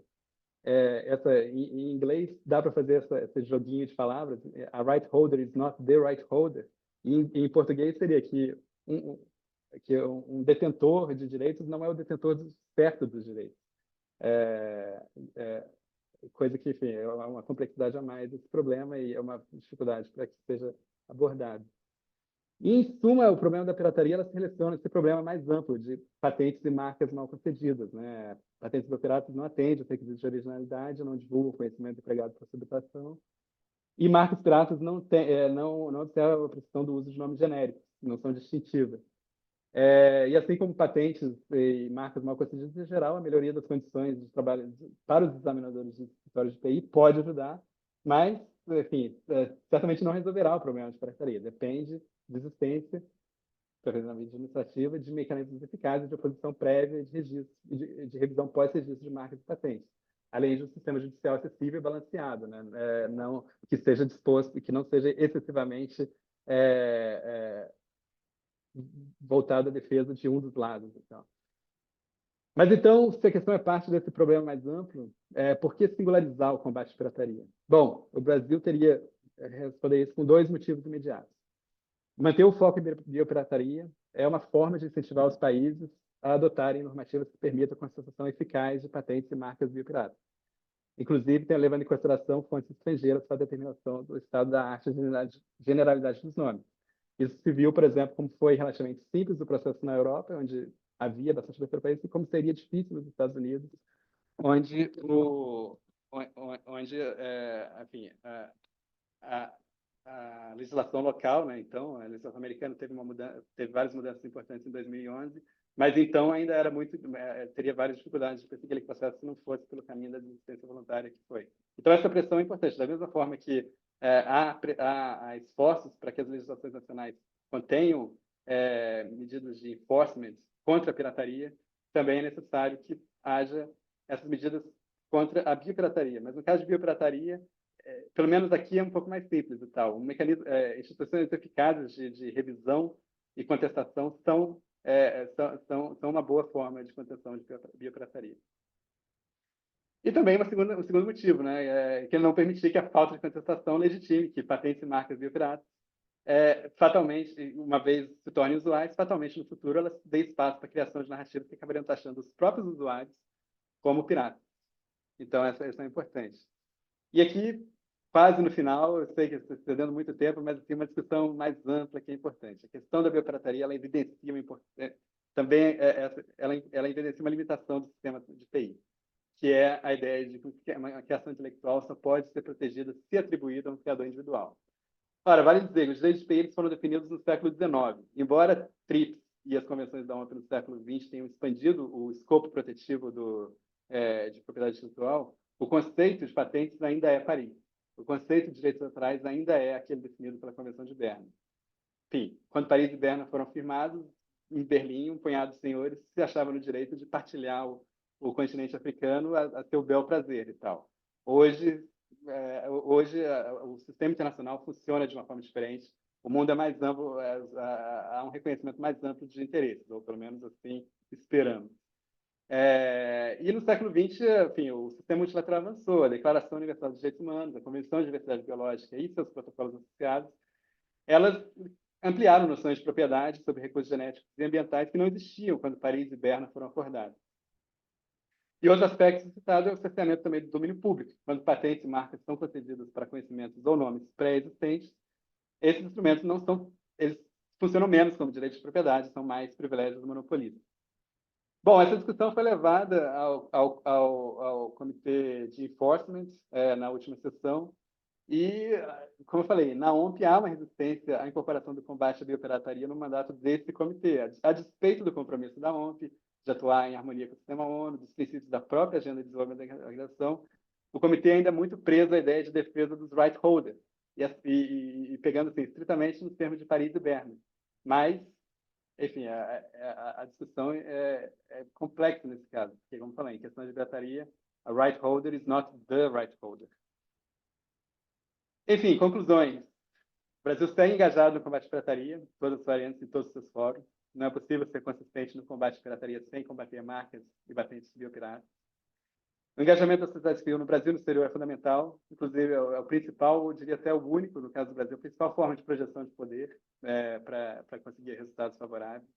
em inglês dá para fazer esse joguinho de palavras, a right holder is not the right holder. E em português seria que um detentor de direitos não é o detentor certo dos direitos. Coisa que, enfim, é uma complexidade a mais desse problema e é uma dificuldade para que seja abordado. E, em suma, o problema da pirataria ela se relaciona a esse problema mais amplo de patentes e marcas mal concedidas, né? Patentes do piratas não atendem os requisitos de originalidade, não divulgam o conhecimento empregado para sua obtenção, e marcas piratas não observam a precisão do uso de nomes genéricos, não são distintivas. E assim como patentes e marcas mal concedidas, em geral, a melhoria das condições de trabalho para os examinadores de escritórios de TI pode ajudar, mas, enfim, certamente não resolverá o problema de pirataria. Depende de existência, talvez na mídia administrativa, de mecanismos eficazes de oposição prévia e de registro, de revisão pós-registro de marcas e patentes, além de um sistema judicial acessível e balanceado, né? Não que seja disposto e que não seja excessivamente voltado à defesa de um dos lados. Então. Mas então, se a questão é parte desse problema mais amplo, por que singularizar o combate à pirataria? Bom, o Brasil teria responder isso com 2 motivos imediatos. Manter o foco em biopirataria é uma forma de incentivar os países a adotarem normativas que permitam a constatação eficaz de patentes e marcas biopiratas. Inclusive, levando em consideração fontes estrangeiras para a determinação do estado da arte e generalidade dos nomes. Isso se viu, por exemplo, como foi relativamente simples o processo na Europa, onde havia bastante abertura para isso, e como seria difícil nos Estados Unidos, onde enfim, a legislação local, né? Então, a legislação americana teve várias mudanças importantes em 2011, mas então ainda era teria várias dificuldades de perseguir aquele processo se não fosse pelo caminho da desistência voluntária que foi. Então, essa pressão é importante. Da mesma forma que há esforços para que as legislações nacionais contenham medidas de enforcement contra a pirataria, também é necessário que haja essas medidas contra a biopirataria. Mas no caso de biopirataria, pelo menos aqui é um pouco mais simples e tal. Instituições eficazes de revisão e contestação são uma boa forma de contenção de biopirataria. E também um segundo motivo, né, que não permitir que a falta de contestação legitime que patentes e marcas biopiratas fatalmente, uma vez se tornem usuais, fatalmente no futuro elas dê espaço para a criação de narrativas que acabariam taxando os próprios usuários como piratas. Então, essa é importante. E aqui, quase no final, eu sei que estou perdendo muito tempo, mas tem uma discussão mais ampla que é importante. A questão da biopirataria, ela evidencia ela evidencia uma limitação do sistema de TI, que é a ideia de que a criação intelectual só pode ser protegida se atribuída a um criador individual. Ora, vale dizer que os direitos de TI foram definidos no século XIX. Embora TRIPS e as convenções da ONU no século XX tenham expandido o escopo protetivo de propriedade intelectual, o conceito de patentes ainda é Paris. O conceito de direitos autorais ainda é aquele definido pela Convenção de Berna. Enfim, quando Paris e Berna foram firmados, em Berlim, um punhado de senhores se achavam no direito de partilhar o continente africano a seu bel prazer e tal. Hoje o sistema internacional funciona de uma forma diferente. O mundo é mais amplo, há um reconhecimento mais amplo de interesses, ou pelo menos assim esperamos. E no século XX, enfim, o sistema multilateral avançou, a Declaração Universal dos Direitos Humanos, a Convenção de Diversidade Biológica e seus protocolos associados, elas ampliaram noções de propriedade sobre recursos genéticos e ambientais que não existiam quando Paris e Berna foram acordados. E outro aspecto citado é o cerceamento também do domínio público. Quando patentes e marcas são concedidas para conhecimentos ou nomes pré-existentes, esses instrumentos eles funcionam menos como direitos de propriedade, são mais privilégios do monopolista. Bom, essa discussão foi levada ao Comitê de Enforcement na última sessão e, como eu falei, na OMP há uma resistência à incorporação do combate à biopirataria no mandato desse comitê, a despeito do compromisso da OMP de atuar em harmonia com o sistema ONU, dos princípios da própria Agenda de Desenvolvimento da Organização. O comitê ainda é muito preso à ideia de defesa dos right holders e pegando assim, estritamente nos termos de Paris e Berna. Mas, enfim, a discussão é complexa nesse caso, porque, como falei, em questão de pirataria, a right holder is not the right holder. Enfim, conclusões. O Brasil segue engajado no combate à pirataria, em todas as variantes e todos os seus fóruns. Não é possível ser consistente no combate à pirataria sem combater marcas e patentes biopiratas. O engajamento da sociedade civil no Brasil e no exterior é fundamental, inclusive é o principal, eu diria até o único, no caso do Brasil, a principal forma de projeção de poder para conseguir resultados favoráveis.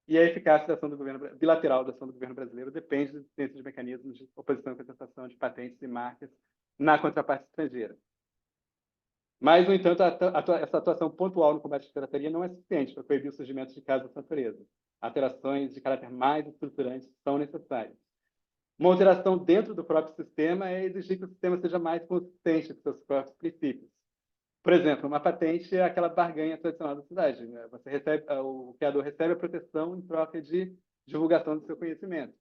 E a eficácia da ação do governo bilateral da ação do governo brasileiro depende da existência de mecanismos de oposição e contestação de patentes e marcas na contraparte estrangeira. Mas, no entanto, essa atuação pontual no combate à pirataria não é suficiente para coibir o surgimento de casos dessa natureza. Alterações de caráter mais estruturantes são necessárias. Uma alteração dentro do próprio sistema é exigir que o sistema seja mais consistente com seus próprios princípios. Por exemplo, uma patente é aquela barganha tradicional da cidade. Você recebe, o criador recebe a proteção em troca de divulgação do seu conhecimento.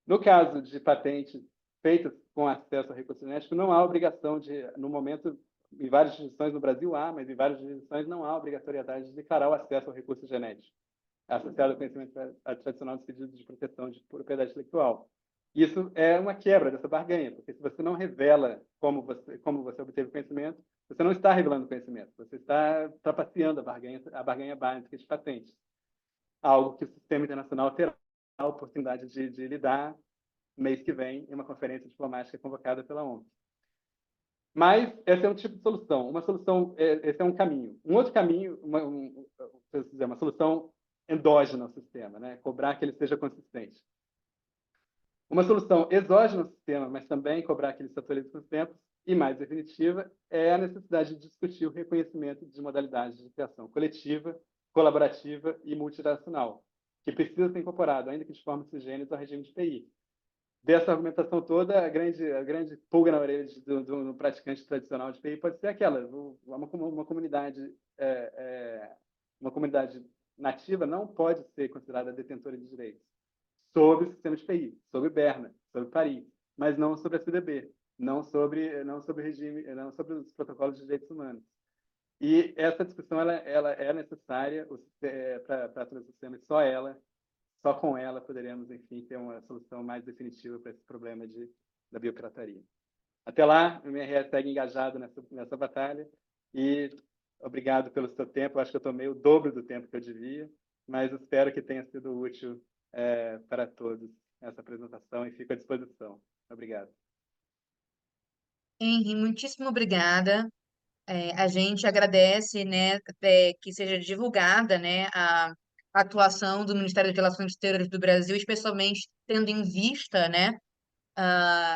No caso de patentes feitas com acesso ao recurso genético, não há obrigação de, no momento, em várias jurisdições no Brasil há, mas em várias jurisdições não há obrigatoriedade de declarar o acesso ao recurso genético, associado ao conhecimento tradicional dos pedidos de proteção de propriedade intelectual. Isso é uma quebra dessa barganha, porque se você não revela como você obteve o conhecimento, você não está revelando conhecimento, você está trapaceando a barganha básica de patentes. Algo que o sistema internacional terá a oportunidade de lidar mês que vem em uma conferência diplomática convocada pela ONU. Mas esse é um tipo de solução. Uma solução, esse é um caminho. Um outro caminho, uma solução endógena ao sistema, né? Cobrar que ele seja consistente. Uma solução exógena ao sistema, mas também cobrar que ele se atualize com os tempos, e mais definitiva, é a necessidade de discutir o reconhecimento de modalidades de criação coletiva, colaborativa e multinacional, que precisa ser incorporado, ainda que de forma sui ao regime de TI. Dessa argumentação toda, a grande pulga na orelha do praticante tradicional de TI pode ser aquela: uma comunidade nativa não pode ser considerada detentora de direitos sobre o sistema de TI, sobre Berna, sobre Paris, mas não sobre a CDB, não sobre regime, não sobre os protocolos de direitos humanos. E essa discussão ela é necessária para todo o sistema, e só com ela poderemos, enfim, ter uma solução mais definitiva para esse problema da biopirataria. Até lá, o MRE segue engajado nessa batalha e obrigado pelo seu tempo. Eu acho que eu tomei o dobro do tempo que eu devia, mas espero que tenha sido útil para todos essa apresentação e fico à disposição. Obrigado. Henry, muitíssimo obrigada. A gente agradece, né, que seja divulgada, né, a atuação do Ministério das Relações Exteriores do Brasil, especialmente tendo em vista, né,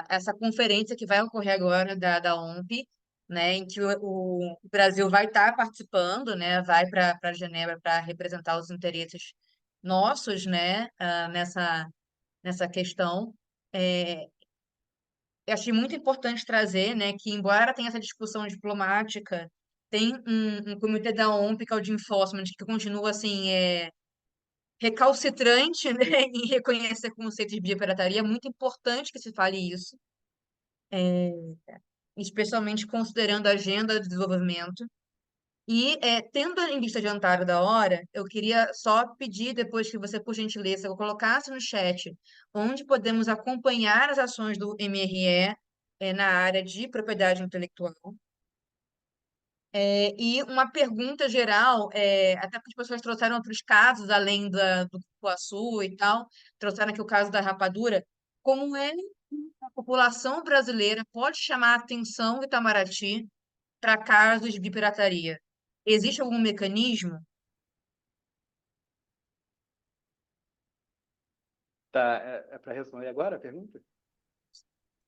essa conferência que vai ocorrer agora da OMP, né, em que o Brasil vai estar participando, né, vai para Genebra para representar os interesses nossos, né, nessa questão. Eu achei muito importante trazer, né, que embora tenha essa discussão diplomática, tem um comitê da OMP, que é o de Enforcement, que continua assim, recalcitrante, né, em reconhecer conceitos de biopirataria. É muito importante que se fale isso, especialmente considerando a agenda de desenvolvimento. E, tendo em vista adiantada da hora, eu queria só pedir, depois que você, por gentileza, colocasse no chat onde podemos acompanhar as ações do MRE, na área de propriedade intelectual. E uma pergunta geral, até porque as pessoas trouxeram outros casos, além do cupuaçu e tal, trouxeram aqui o caso da rapadura. Como é que a população brasileira pode chamar a atenção do Itamaraty para casos de pirataria? Existe algum mecanismo? Tá, para responder agora a pergunta?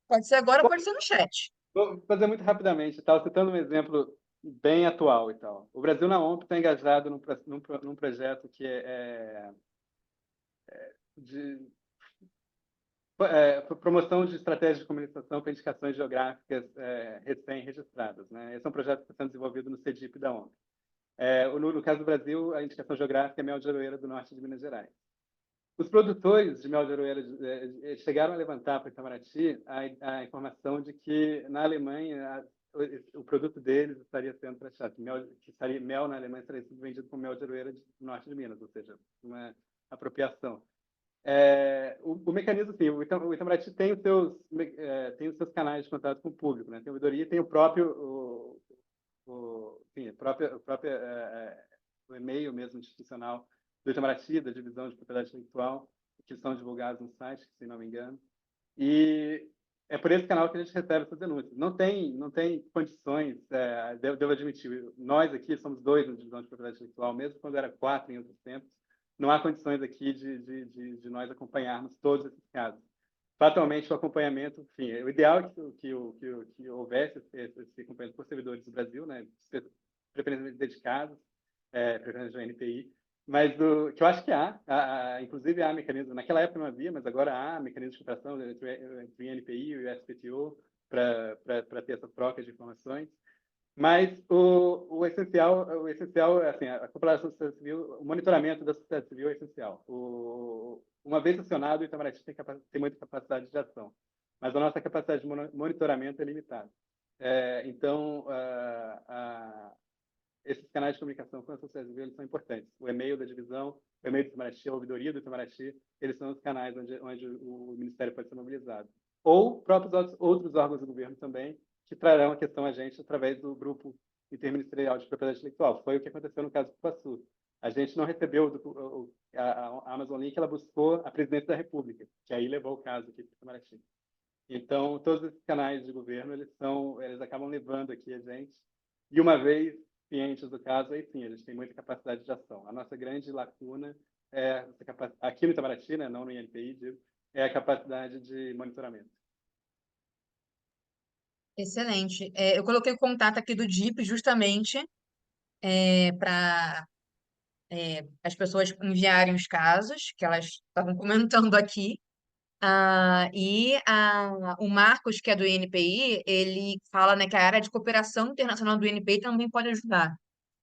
Pode ser agora, Bom, pode ser no chat. vou fazer muito rapidamente, tá? Citando um exemplo bem atual e tal. O Brasil na OMP está engajado num projeto que de promoção de estratégias de comunicação para indicações geográficas recém-registradas, né? Esse é um projeto que está sendo desenvolvido no CEDIP da OMP. No caso do Brasil, a indicação geográfica é mel de aroeira do norte de Minas Gerais. Os produtores de mel de aroeira chegaram a levantar para o Itamaraty a informação de que na Alemanha o produto deles estaria sendo taxado, mel na Alemanha estaria sendo vendido como mel de aroeira do norte de Minas, ou seja, uma apropriação. O mecanismo, assim, o Itamaraty tem os seus canais de contato com o público, né? Tem a ouvidoria, tem o próprio o e-mail mesmo institucional do Itamaraty, da Divisão de Propriedade Intelectual, que são divulgados no site, se não me engano. E é por esse canal que a gente recebe essas denúncias. Não tem condições, devo admitir, nós aqui somos 2 na Divisão de Propriedade Intelectual, mesmo quando era 4 em outros tempos, não há condições aqui de nós acompanharmos todos esses casos. Fatalmente, o acompanhamento, enfim, o ideal é que houvesse esse acompanhamento por servidores do Brasil, né, preferencialmente dedicados, preferencialmente do NPI, mas o que eu acho que inclusive há mecanismos, naquela época não havia, mas agora há mecanismos de cooperação entre o INPI e o SPTO para ter essas trocas de informações. Mas o essencial é assim, a cooperação da sociedade civil, o monitoramento da sociedade civil é essencial. Uma vez acionado, o Itamaraty tem muita capacidade de ação, mas a nossa capacidade de monitoramento é limitada. Então, esses canais de comunicação com a sociedade civil eles são importantes. O e-mail da divisão, o e-mail do Itamaraty, a ouvidoria do Itamaraty, eles são os canais onde o Ministério pode ser mobilizado. Ou próprios outros órgãos do governo também, que trarão a questão a gente através do grupo interministerial de propriedade intelectual. Foi o que aconteceu no caso do Cupuaçu. A gente não recebeu a Amazon Link, ela buscou a presidência da República, que aí levou o caso aqui para o Itamaraty. Então, todos esses canais de governo, eles acabam levando aqui a gente. E uma vez cientes do caso, aí sim, a gente tem muita capacidade de ação. A nossa grande lacuna aqui no Itamaraty, né, não no INPI, é a capacidade de monitoramento. Excelente. Eu coloquei o contato aqui do DIP justamente para as pessoas enviarem os casos que elas estavam comentando aqui. O Marcos, que é do INPI, ele fala, né, que a área de cooperação internacional do INPI também pode ajudar.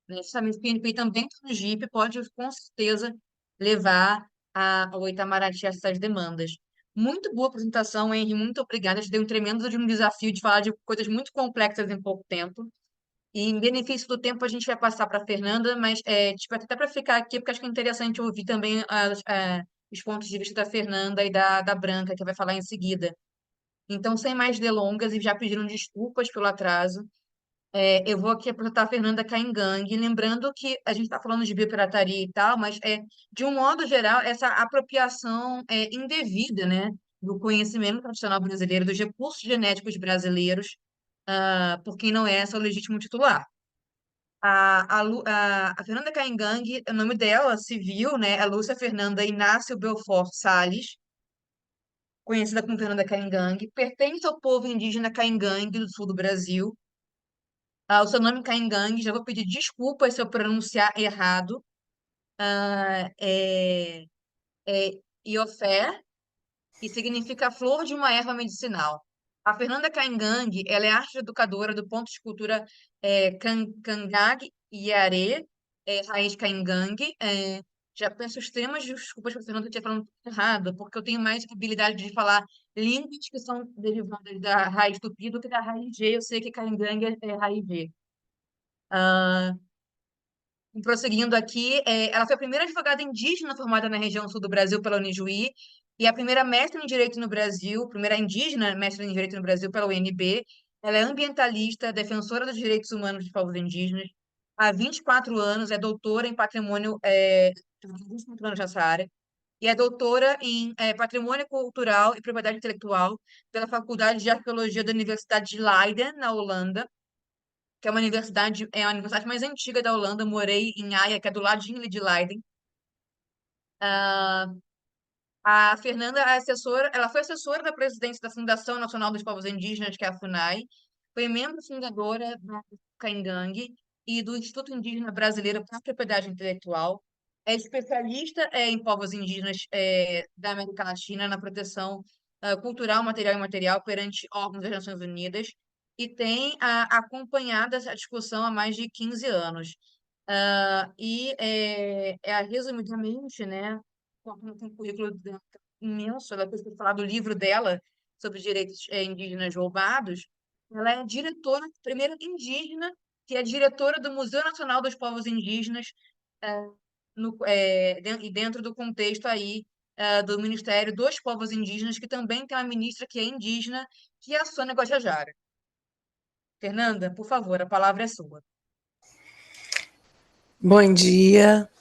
Né? Justamente o INPI também está no GIP, pode com certeza levar ao Itamaraty essas demandas. Muito boa apresentação, Henry, muito obrigada. Te dei um tremendo de um desafio de falar de coisas muito complexas em pouco tempo. E em benefício do tempo, a gente vai passar para a Fernanda, mas tipo, até para ficar aqui, porque acho que é interessante ouvir também os pontos de vista da Fernanda e da Branca, que vai falar em seguida. Então, sem mais delongas, e já pediram desculpas pelo atraso, eu vou aqui apresentar a Fernanda Caingangue, lembrando que a gente está falando de biopirataria e tal, mas de um modo geral, essa apropriação indevida, né, do conhecimento tradicional brasileiro, dos recursos genéticos brasileiros, por quem não é seu legítimo titular. A Fernanda Caingangue, o nome dela, civil, né, é Lúcia Fernanda Inácio Belfort Salles, conhecida como Fernanda Caingangue, pertence ao povo indígena Caingangue do sul do Brasil. O seu nome Caingangue, já vou pedir desculpas se eu pronunciar errado. É Iofé, e significa flor de uma erva medicinal. A Fernanda Caingangue, ela é arte educadora do ponto de cultura Cangag Iaré, raiz Caingangue. Já peço extremas desculpas para a Fernanda que eu falando errado, porque eu tenho mais habilidade de falar línguas que são derivadas da raiz tupi do que da raiz G. Eu sei que Caingangue é raiz G. Prosseguindo aqui, ela foi a primeira advogada indígena formada na região sul do Brasil pela Unijuí e a primeira mestre em Direito no Brasil, primeira indígena mestre em Direito no Brasil pela UNB. Ela é ambientalista, defensora dos direitos humanos dos povos indígenas. Há 24 anos é doutora em patrimônio, 24 anos nessa área, e é doutora em patrimônio cultural e propriedade intelectual pela Faculdade de Arqueologia da Universidade de Leiden, na Holanda, que é a universidade mais antiga da Holanda. Eu morei em Haia, que é do ladinho ali de Leiden. A Fernanda ela foi assessora da presidência da Fundação Nacional dos Povos Indígenas, que é a FUNAI, foi membro fundadora da Caingangue e do Instituto Indígena Brasileiro para a Propriedade Intelectual. É especialista em povos indígenas da América Latina na proteção cultural, material e imaterial perante órgãos das Nações Unidas e tem acompanhado essa discussão há mais de 15 anos. Resumidamente, né, com um currículo imenso, ela precisa falar do livro dela sobre direitos indígenas roubados. Ela é diretora, primeira indígena, que é diretora do Museu Nacional dos Povos Indígenas, e dentro do contexto aí do Ministério dos Povos Indígenas, que também tem uma ministra que é indígena, que é a Sônia Guajajara. Fernanda, por favor, a palavra é sua. Bom dia.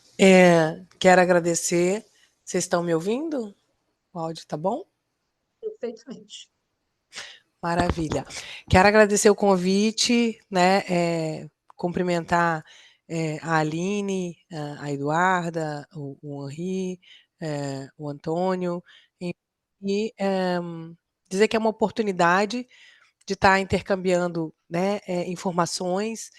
Quero agradecer. Vocês estão me ouvindo? O áudio tá bom? Perfeitamente. Maravilha. Quero agradecer o convite, né? Cumprimentar a Aline, a Eduarda, o Henri, o Antônio, e dizer que é uma oportunidade de estar intercambiando, né, informações.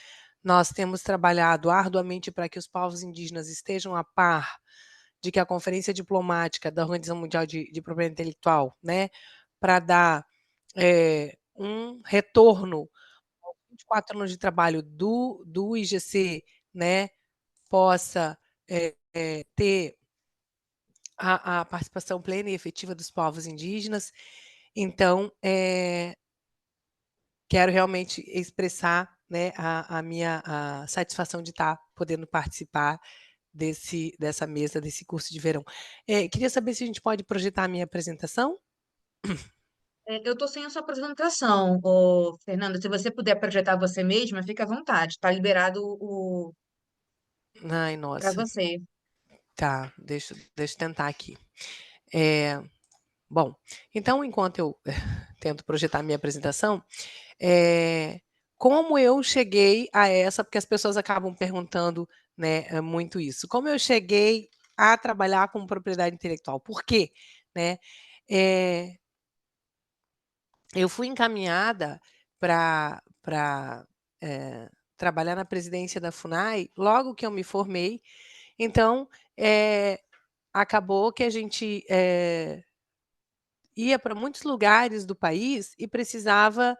Nós temos trabalhado arduamente para que os povos indígenas estejam a par de que a Conferência Diplomática da Organização Mundial de Propriedade Intelectual, né, para dar um retorno aos 24 anos de trabalho do IGC, né, possa ter a participação plena e efetiva dos povos indígenas. Então, quero realmente expressar, né, a minha satisfação de estar podendo participar dessa mesa, desse curso de verão. Queria saber se a gente pode projetar a minha apresentação. Eu estou sem a sua apresentação, ô, Fernanda. Se você puder projetar você mesma, fica à vontade. Está liberado Ai, para nossa, você. tá, deixa eu tentar aqui. Bom, então, enquanto eu tento projetar a minha apresentação, como eu cheguei a essa, porque as pessoas acabam perguntando, né, muito isso. Como eu cheguei a trabalhar com propriedade intelectual? Por quê? Né? Eu fui encaminhada para trabalhar na presidência da FUNAI logo que eu me formei. Então, acabou que a gente ia para muitos lugares do país e precisava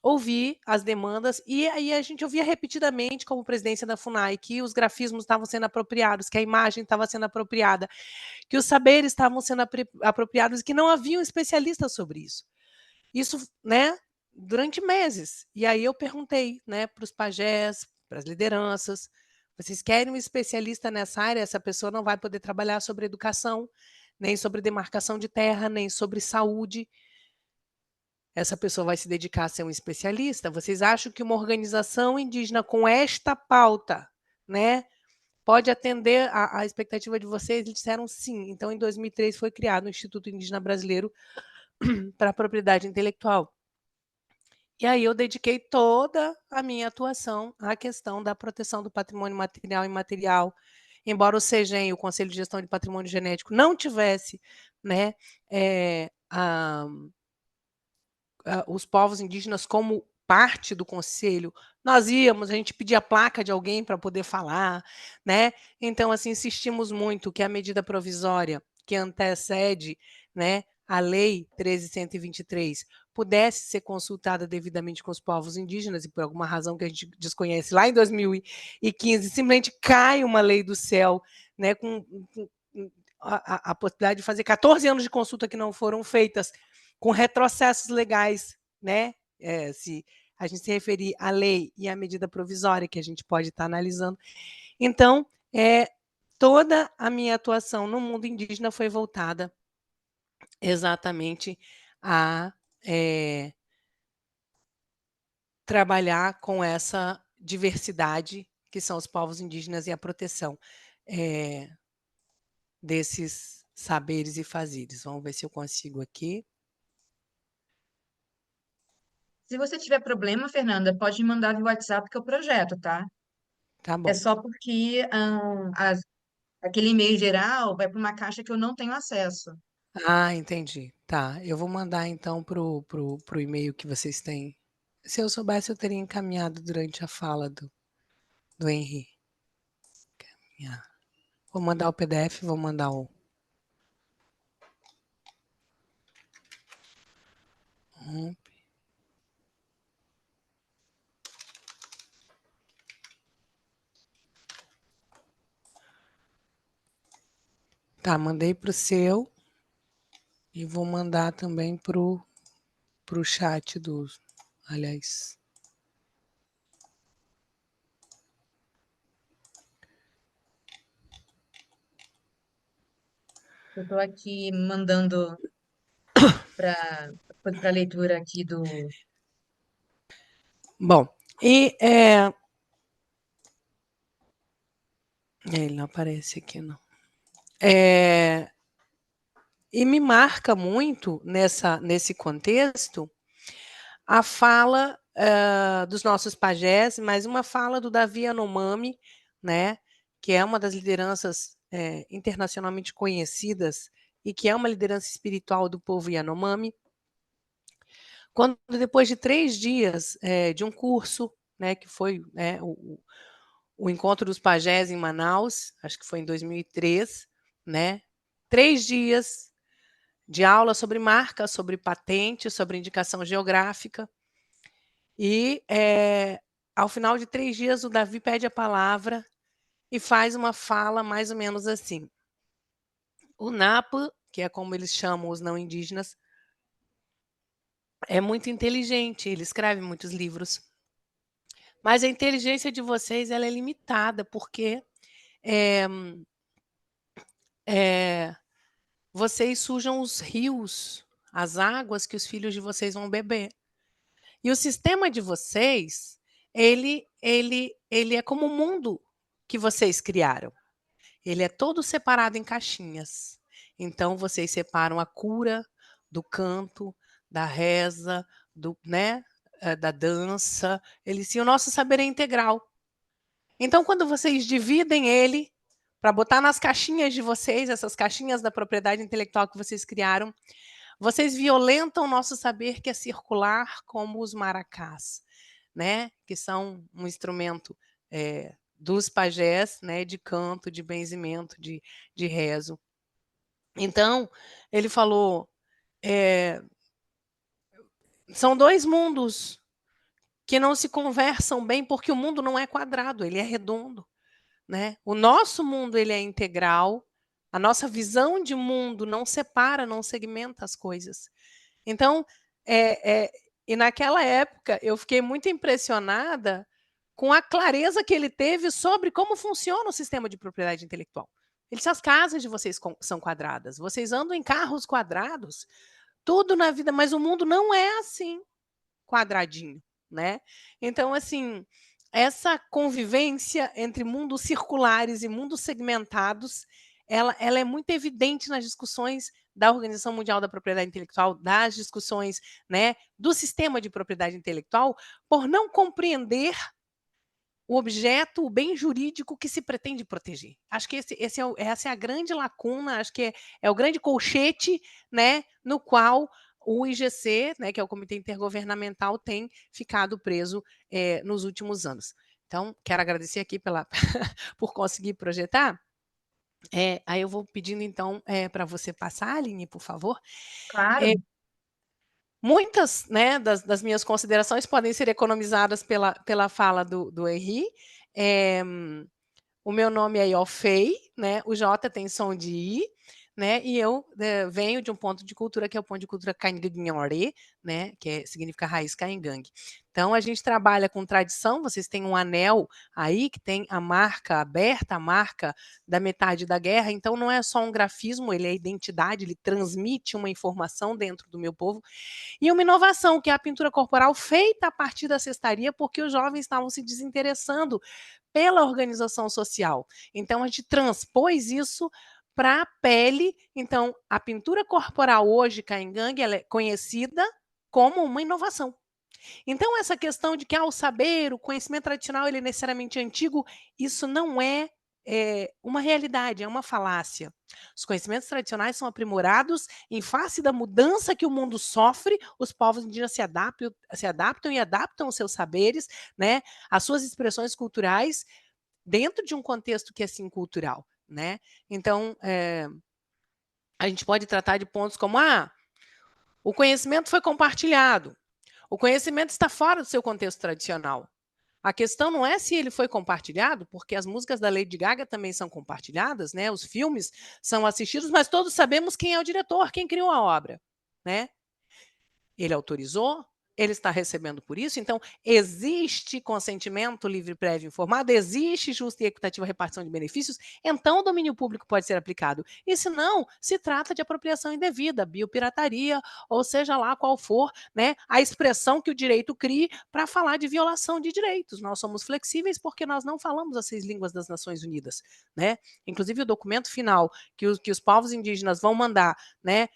ouvir as demandas, e aí a gente ouvia repetidamente, como presidência da FUNAI, que os grafismos estavam sendo apropriados, que a imagem estava sendo apropriada, que os saberes estavam sendo apropriados e que não havia um especialista sobre isso. Isso, né, durante meses. E aí eu perguntei, né, para os pajés, para as lideranças, vocês querem um especialista nessa área? Essa pessoa não vai poder trabalhar sobre educação, nem sobre demarcação de terra, nem sobre saúde. Essa pessoa vai se dedicar a ser um especialista? Vocês acham que uma organização indígena com esta pauta, né, pode atender a expectativa de vocês? Eles disseram sim. Então, em 2003, foi criado o Instituto Indígena Brasileiro para a Propriedade Intelectual. E aí eu dediquei toda a minha atuação à questão da proteção do patrimônio material e imaterial, embora o CEGEM, o Conselho de Gestão de Patrimônio Genético, não tivesse, né, os povos indígenas como parte do conselho, nós íamos, a gente pedia a placa de alguém para poder falar, né? Então, assim, insistimos muito que a medida provisória que antecede, né, a Lei 13.123 pudesse ser consultada devidamente com os povos indígenas, e por alguma razão que a gente desconhece, lá em 2015, simplesmente cai uma lei do céu, né, com a possibilidade de fazer 14 anos de consulta que não foram feitas, com retrocessos legais, né? Se a gente se referir à lei e à medida provisória que a gente pode estar analisando. Então, toda a minha atuação no mundo indígena foi voltada exatamente a trabalhar com essa diversidade que são os povos indígenas e a proteção desses saberes e fazeres. Vamos ver se eu consigo aqui. Se você tiver problema, Fernanda, pode me mandar via WhatsApp que eu projeto, tá? Tá É bom. só porque aquele e-mail geral vai para uma caixa que eu não tenho acesso. Ah, entendi. Tá, eu vou mandar então pro e-mail que vocês têm. Se eu soubesse, eu teria encaminhado durante a fala do Henri. Vou mandar o PDF, vou mandar o. Tá, mandei pro seu e vou mandar também pro chat dos. Aliás. Eu estou aqui mandando para leitura aqui do. Bom, e Ele não aparece aqui, não. E me marca muito nesse contexto a fala dos nossos pajés, mas uma fala do Davi Yanomami, né, que é uma das lideranças internacionalmente conhecidas e que é uma liderança espiritual do povo Yanomami, quando depois de 3 dias de um curso, né, que foi o Encontro dos Pajés em Manaus, acho que foi em 2003, né, 3 dias de aula sobre marca, sobre patente, sobre indicação geográfica. E, ao final de 3 dias, o Davi pede a palavra e faz uma fala mais ou menos assim: o Napa, que é como eles chamam os não indígenas, é muito inteligente, ele escreve muitos livros, mas a inteligência de vocês ela é limitada, porque eh, vocês sujam os rios, as águas que os filhos de vocês vão beber. E o sistema de vocês, ele é como o mundo que vocês criaram. Ele é todo separado em caixinhas. Então vocês separam a cura do canto, da reza, da dança. O nosso saber é integral. Então quando vocês dividem ele para botar nas caixinhas de vocês, essas caixinhas da propriedade intelectual que vocês criaram, vocês violentam o nosso saber que é circular como os maracás, né? Que são um instrumento dos pajés, né? De canto, de benzimento, de rezo. Então, ele falou, são 2 mundos que não se conversam bem, porque o mundo não é quadrado, ele é redondo, né? O nosso mundo ele é integral, a nossa visão de mundo não separa, não segmenta as coisas. Então, e naquela época eu fiquei muito impressionada com a clareza que ele teve sobre como funciona o sistema de propriedade intelectual. Ele disse: as casas de vocês são quadradas, vocês andam em carros quadrados, tudo na vida, mas o mundo não é assim, quadradinho, né? Então, assim, essa convivência entre mundos circulares e mundos segmentados, ela é muito evidente nas discussões da Organização Mundial da Propriedade Intelectual, das discussões, né, do sistema de propriedade intelectual, por não compreender o objeto, o bem jurídico que se pretende proteger. Acho que essa é a grande lacuna, acho que é o grande colchete, né, no qual o IGC, né, que é o Comitê Intergovernamental, tem ficado preso nos últimos anos. Então, quero agradecer aqui por conseguir projetar. Aí eu vou pedindo, então, para você passar, Aline, por favor. Claro. Muitas, né, das minhas considerações podem ser economizadas pela fala do Henri. O meu nome é Iofei, né? O J tem som de I, né? E eu venho de um ponto de cultura que é o ponto de cultura Kaingangue, né? Que significa raiz Kaingangue. Então a gente trabalha com tradição. Vocês têm um anel aí que tem a marca aberta, a marca da metade da guerra. Então não é só um grafismo, ele é identidade, ele transmite uma informação dentro do meu povo. E uma inovação, que é a pintura corporal feita a partir da cestaria, porque os jovens estavam se desinteressando pela organização social. Então, a gente transpôs isso para a pele. Então, a pintura corporal hoje, Kaingang, ela é conhecida como uma inovação. Então, essa questão de que o saber, o conhecimento tradicional, ele é necessariamente antigo, isso não é uma realidade, é uma falácia. Os conhecimentos tradicionais são aprimorados em face da mudança que o mundo sofre, os povos indígenas se adaptam e adaptam os seus saberes, né, as suas expressões culturais, dentro de um contexto que é sim cultural, né? Então, a gente pode tratar de pontos como: o conhecimento foi compartilhado, o conhecimento está fora do seu contexto tradicional. A questão não é se ele foi compartilhado, porque as músicas da Lady Gaga também são compartilhadas, né? Os filmes são assistidos, mas todos sabemos quem é o diretor, quem criou a obra, né? Ele autorizou, ele está recebendo por isso, então existe consentimento livre, prévio, informado, existe justa e equitativa repartição de benefícios, então o domínio público pode ser aplicado. E se não, se trata de apropriação indevida, biopirataria, ou seja lá qual for, né, a expressão que o direito crie para falar de violação de direitos. Nós somos flexíveis porque nós não falamos as 6 línguas das Nações Unidas, né? Inclusive o documento final que os povos indígenas vão mandar, né,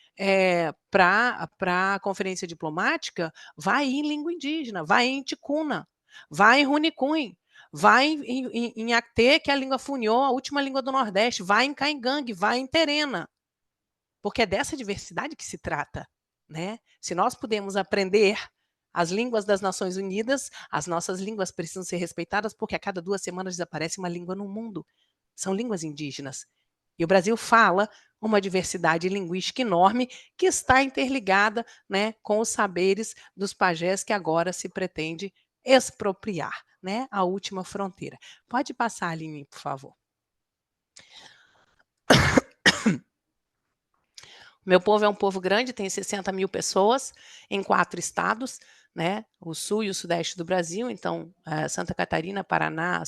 para a conferência diplomática, vai em língua indígena, vai em ticuna, vai em runicum, vai em Actê, que é a língua funiô, a última língua do Nordeste, vai em caingangue, vai em terena, porque é dessa diversidade que se trata, né? Se nós podemos aprender as línguas das Nações Unidas, as nossas línguas precisam ser respeitadas, porque a cada 2 semanas desaparece uma língua no mundo. São línguas indígenas. E o Brasil fala uma diversidade linguística enorme que está interligada, né, com os saberes dos pajés que agora se pretende expropriar, né, a última fronteira. Pode passar, Aline, por favor. Meu povo é um povo grande, tem 60 mil pessoas em 4 estados, né? O sul e o sudeste do Brasil, então Santa Catarina, Paraná,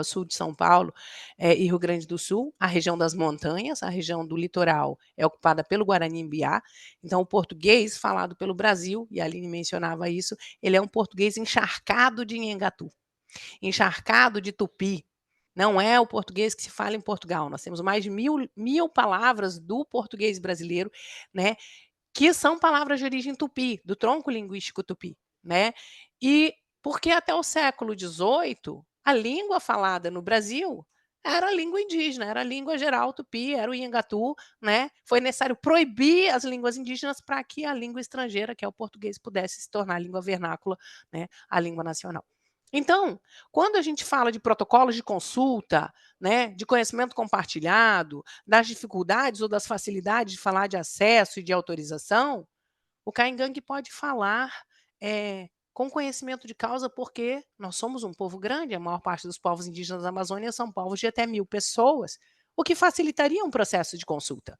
sul de São Paulo e Rio Grande do Sul, a região das montanhas, a região do litoral é ocupada pelo Guarani-Mbiá, então o português falado pelo Brasil, e a Aline mencionava isso, ele é um português encharcado de Nhengatu, encharcado de tupi. Não é o português que se fala em Portugal. Nós temos mais de mil palavras do português brasileiro, né, que são palavras de origem tupi, do tronco linguístico tupi, né? E porque até o século XVIII, a língua falada no Brasil era a língua indígena, era a língua geral tupi, era o Nhengatu, né? Foi necessário proibir as línguas indígenas para que a língua estrangeira, que é o português, pudesse se tornar a língua vernácula, né, a língua nacional. Então, quando a gente fala de protocolos de consulta, né, de conhecimento compartilhado, das dificuldades ou das facilidades de falar de acesso e de autorização, o caingangue pode falar com conhecimento de causa, porque nós somos um povo grande, a maior parte dos povos indígenas da Amazônia são povos de até 1.000 pessoas, o que facilitaria um processo de consulta,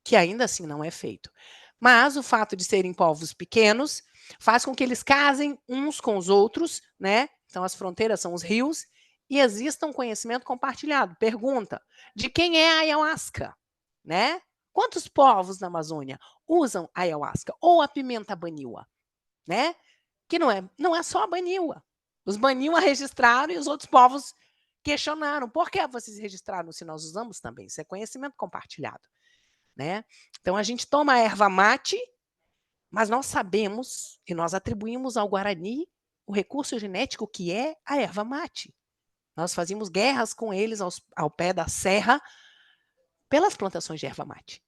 que ainda assim não é feito. Mas o fato de serem povos pequenos faz com que eles casem uns com os outros, né? Então as fronteiras são os rios e exista um conhecimento compartilhado. Pergunta: de quem é a ayahuasca, né? Quantos povos na Amazônia usam a ayahuasca ou a pimenta baniwa, né? Que não é só a baniwa. Os baniwa registraram e os outros povos questionaram. Por que vocês registraram se nós usamos também? Isso é conhecimento compartilhado, né? Então a gente toma a erva mate, mas nós sabemos e nós atribuímos ao Guarani o recurso genético que é a erva mate. Nós fazíamos guerras com eles ao pé da serra pelas plantações de erva mate.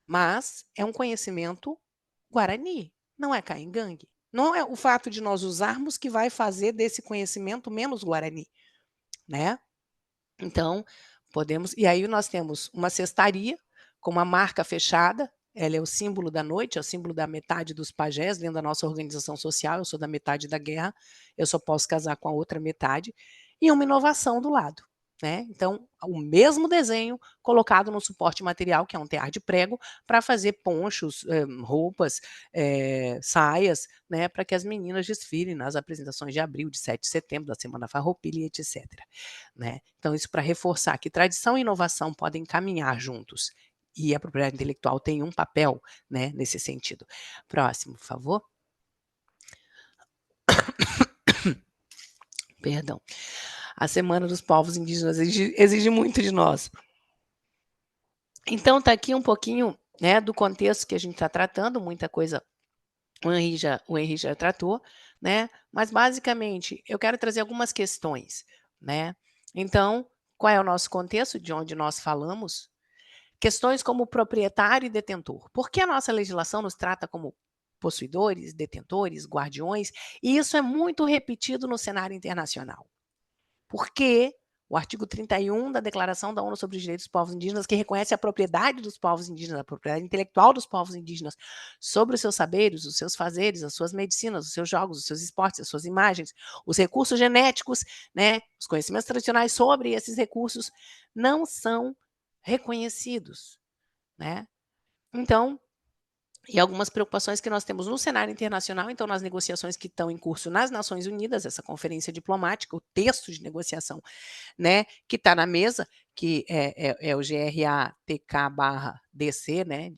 Mas é um conhecimento Guarani, não é caingangue. Não é o fato de nós usarmos que vai fazer desse conhecimento menos Guarani, né? Então, podemos... E aí nós temos uma cestaria com uma marca fechada, ela é o símbolo da noite, é o símbolo da metade dos pajés dentro da nossa organização social, eu sou da metade da guerra, eu só posso casar com a outra metade, e uma inovação do lado, né? Então, o mesmo desenho colocado no suporte material, que é um tear de prego, para fazer ponchos, roupas, saias, né, para que as meninas desfilem nas apresentações de abril, de 7 de setembro, da Semana Farroupilha, etc. Né? Então, isso para reforçar que tradição e inovação podem caminhar juntos. E a propriedade intelectual tem um papel, né, nesse sentido. Próximo, por favor. Perdão. A Semana dos Povos Indígenas exige muito de nós. Então, está aqui um pouquinho, né, do contexto que a gente está tratando, muita coisa o Henri já tratou, né? Mas, basicamente, eu quero trazer algumas questões, né? Então, qual é o nosso contexto, de onde nós falamos? Questões como proprietário e detentor. Por que a nossa legislação nos trata como possuidores, detentores, guardiões? E isso é muito repetido no cenário internacional. Porque o artigo 31 da Declaração da ONU sobre os Direitos dos Povos Indígenas, que reconhece a propriedade dos povos indígenas, a propriedade intelectual dos povos indígenas sobre os seus saberes, os seus fazeres, as suas medicinas, os seus jogos, os seus esportes, as suas imagens, os recursos genéticos, né, os conhecimentos tradicionais sobre esses recursos, não são reconhecidos, né? Então, e algumas preocupações que nós temos no cenário internacional, então nas negociações que estão em curso nas Nações Unidas, essa conferência diplomática, o texto de negociação, né, que está na mesa, que é o GRATK/DC, né,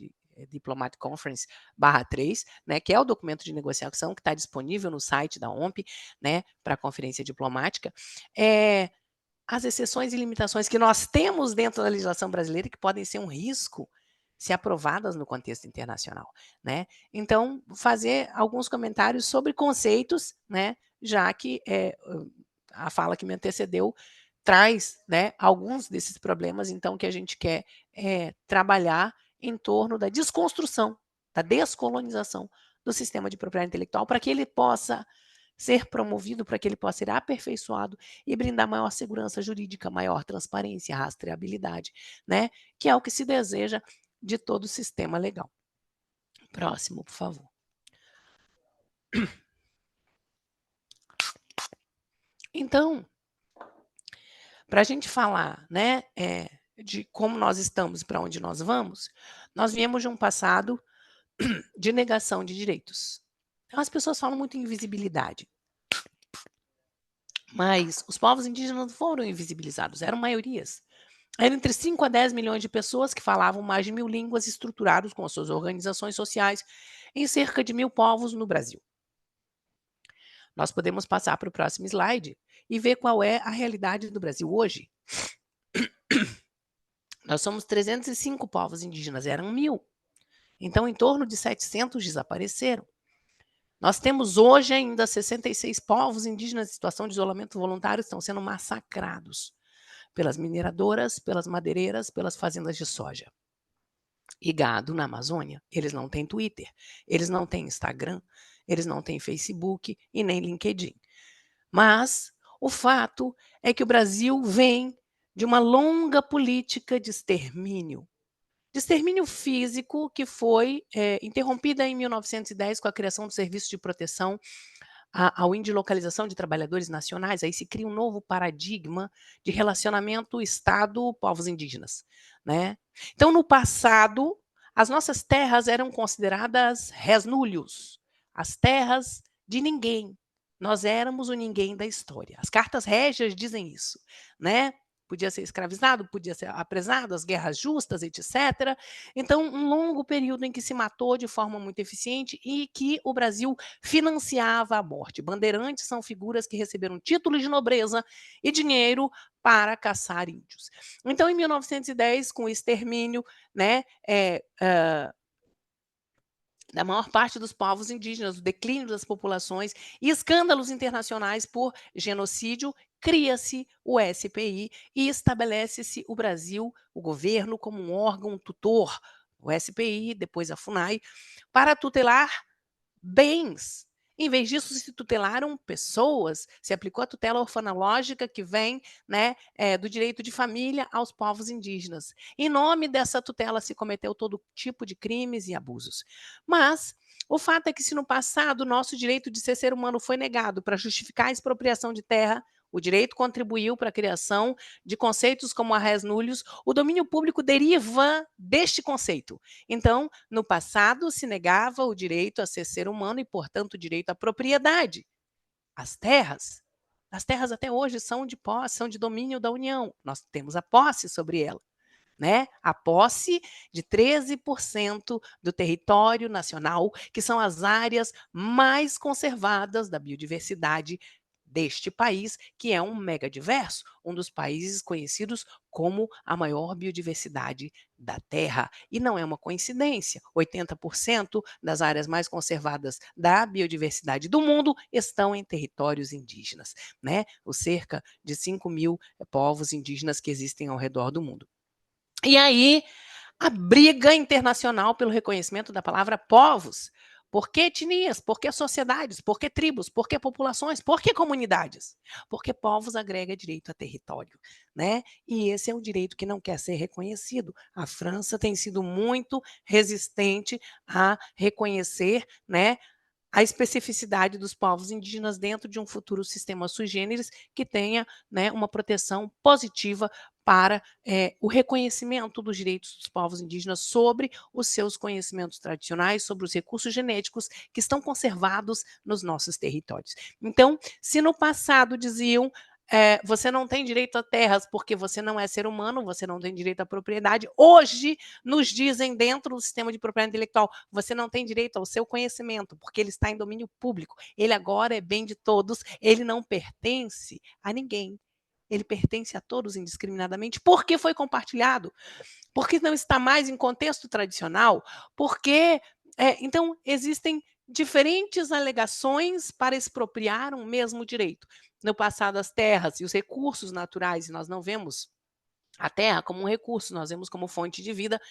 Diplomatic Conference /3, né, que é o documento de negociação que está disponível no site da OMP, né, para a conferência diplomática, as exceções e limitações que nós temos dentro da legislação brasileira que podem ser um risco se aprovadas no contexto internacional, né? Então, fazer alguns comentários sobre conceitos, né, já que a fala que me antecedeu traz, né, alguns desses problemas, então, que a gente quer trabalhar em torno da desconstrução, da descolonização do sistema de propriedade intelectual, para que ele possa ser promovido, para que ele possa ser aperfeiçoado e brindar maior segurança jurídica, maior transparência, rastreabilidade, né, que é o que se deseja de todo o sistema legal. Próximo, por favor. Então, para a gente falar, né, de como nós estamos e para onde nós vamos, nós viemos de um passado de negação de direitos. Então, as pessoas falam muito em invisibilidade, mas os povos indígenas não foram invisibilizados, eram maiorias. Eram entre 5 a 10 milhões de pessoas que falavam mais de 1.000 línguas, estruturados com as suas organizações sociais em cerca de 1.000 povos no Brasil. Nós podemos passar para o próximo slide e ver qual é a realidade do Brasil hoje. Nós somos 305 povos indígenas, eram 1.000. Então, em torno de 700 desapareceram. Nós temos hoje ainda 66 povos indígenas em situação de isolamento voluntário, estão sendo massacrados pelas mineradoras, pelas madeireiras, pelas fazendas de soja. E gado na Amazônia, eles não têm Twitter, eles não têm Instagram, eles não têm Facebook e nem LinkedIn. Mas o fato é que o Brasil vem de uma longa política de extermínio físico que foi interrompida em 1910 com a criação do Serviço de Proteção ao Índio e Localização de Trabalhadores Nacionais. Aí se cria um novo paradigma de relacionamento Estado-povos indígenas, né? Então, no passado, as nossas terras eram consideradas res nullius, as terras de ninguém. Nós éramos o ninguém da história. As cartas régias dizem isso, né? Podia ser escravizado, podia ser apresado, as guerras justas, etc. Então, um longo período em que se matou de forma muito eficiente e que o Brasil financiava a morte. Bandeirantes são figuras que receberam títulos de nobreza e dinheiro para caçar índios. Então, em 1910, com o extermínio, né, da maior parte dos povos indígenas, o declínio das populações e escândalos internacionais por genocídio, cria-se o SPI e estabelece-se o Brasil, o governo, como um órgão tutor, o SPI, depois a FUNAI, para tutelar bens. Em vez disso, se tutelaram pessoas, se aplicou a tutela orfanológica que vem, né, do direito de família aos povos indígenas. Em nome dessa tutela se cometeu todo tipo de crimes e abusos. Mas o fato é que se no passado o nosso direito de ser humano foi negado para justificar a expropriação de terra, o direito contribuiu para a criação de conceitos como a res nullius, o domínio público deriva deste conceito. Então, no passado, se negava o direito a ser humano e, portanto, o direito à propriedade. As terras até hoje são de posse, são de domínio da União. Nós temos a posse sobre ela, né? A posse de 13% do território nacional, que são as áreas mais conservadas da biodiversidade deste país, que é um megadiverso, um dos países conhecidos como a maior biodiversidade da Terra. E não é uma coincidência, 80% das áreas mais conservadas da biodiversidade do mundo estão em territórios indígenas, né? Os cerca de 5.000 povos indígenas que existem ao redor do mundo. E aí, a briga internacional pelo reconhecimento da palavra povos. Por que etnias? Por que sociedades? Por que tribos? Por que populações? Por que comunidades? Porque povos agrega direito a território, né? E esse é um direito que não quer ser reconhecido. A França tem sido muito resistente a reconhecer, né, a especificidade dos povos indígenas dentro de um futuro sistema sui generis que tenha, né, uma proteção positiva para o reconhecimento dos direitos dos povos indígenas sobre os seus conhecimentos tradicionais, sobre os recursos genéticos que estão conservados nos nossos territórios. Então, se no passado diziam você não tem direito a terras porque você não é ser humano, você não tem direito à propriedade. Hoje, nos dizem dentro do sistema de propriedade intelectual, você não tem direito ao seu conhecimento, porque ele está em domínio público. Ele agora é bem de todos, ele não pertence a ninguém. Ele pertence a todos indiscriminadamente, porque foi compartilhado, porque não está mais em contexto tradicional, porque então existem diferentes alegações para expropriar um mesmo direito. No passado, as terras e os recursos naturais, e nós não vemos a terra como um recurso, nós vemos como fonte de vida.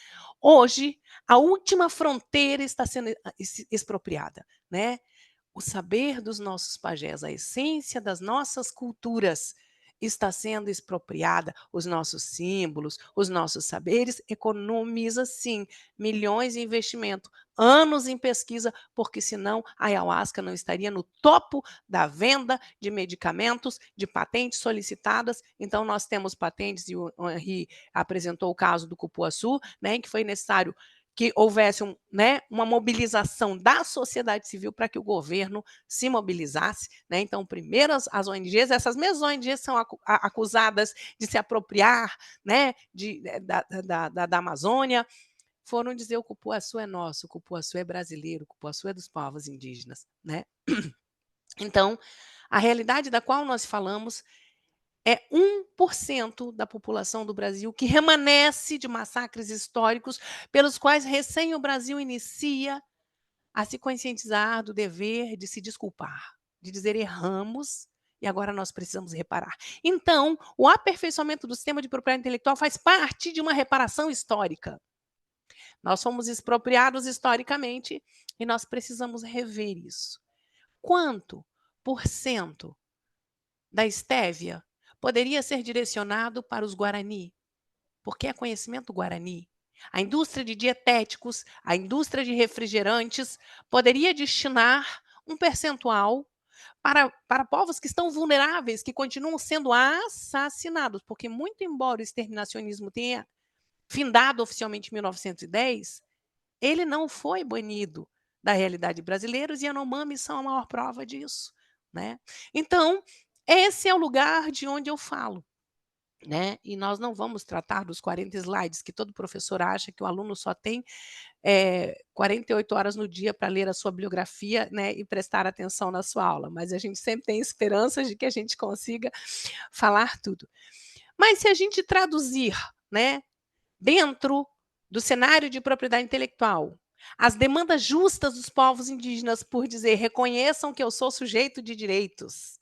Hoje, a última fronteira está sendo expropriada, né? O saber dos nossos pajés, a essência das nossas culturas está sendo expropriada, os nossos símbolos, os nossos saberes, economiza sim milhões em investimento, anos em pesquisa, porque senão a ayahuasca não estaria no topo da venda de medicamentos, de patentes solicitadas. Então nós temos patentes, e o Henri apresentou o caso do cupuaçu, né, em que foi necessário que houvesse uma mobilização da sociedade civil para que o governo se mobilizasse, né? Então, primeiro as ONGs, essas mesmas ONGs são acusadas de se apropriar, né, da Amazônia, foram dizer o cupuaçu é nosso, o cupuaçu é brasileiro, o cupuaçu é dos povos indígenas, né? Então, a realidade da qual nós falamos é 1% da população do Brasil que remanesce de massacres históricos pelos quais recém o Brasil inicia a se conscientizar do dever de se desculpar, de dizer erramos e agora nós precisamos reparar. Então, o aperfeiçoamento do sistema de propriedade intelectual faz parte de uma reparação histórica. Nós fomos expropriados historicamente e nós precisamos rever isso. Quanto por cento da estévia poderia ser direcionado para os Guarani, porque é conhecimento Guarani? A indústria de dietéticos, a indústria de refrigerantes poderia destinar um percentual para povos que estão vulneráveis, que continuam sendo assassinados, porque muito embora o exterminacionismo tenha findado oficialmente em 1910, ele não foi banido da realidade brasileira, os Yanomami são a maior prova disso, né? Então, esse é o lugar de onde eu falo, né? E nós não vamos tratar dos 40 slides, que todo professor acha que o aluno só tem 48 horas no dia para ler a sua bibliografia, né, e prestar atenção na sua aula, mas a gente sempre tem esperanças de que a gente consiga falar tudo. Mas se a gente traduzir, né, dentro do cenário de propriedade intelectual, as demandas justas dos povos indígenas por dizer reconheçam que eu sou sujeito de direitos,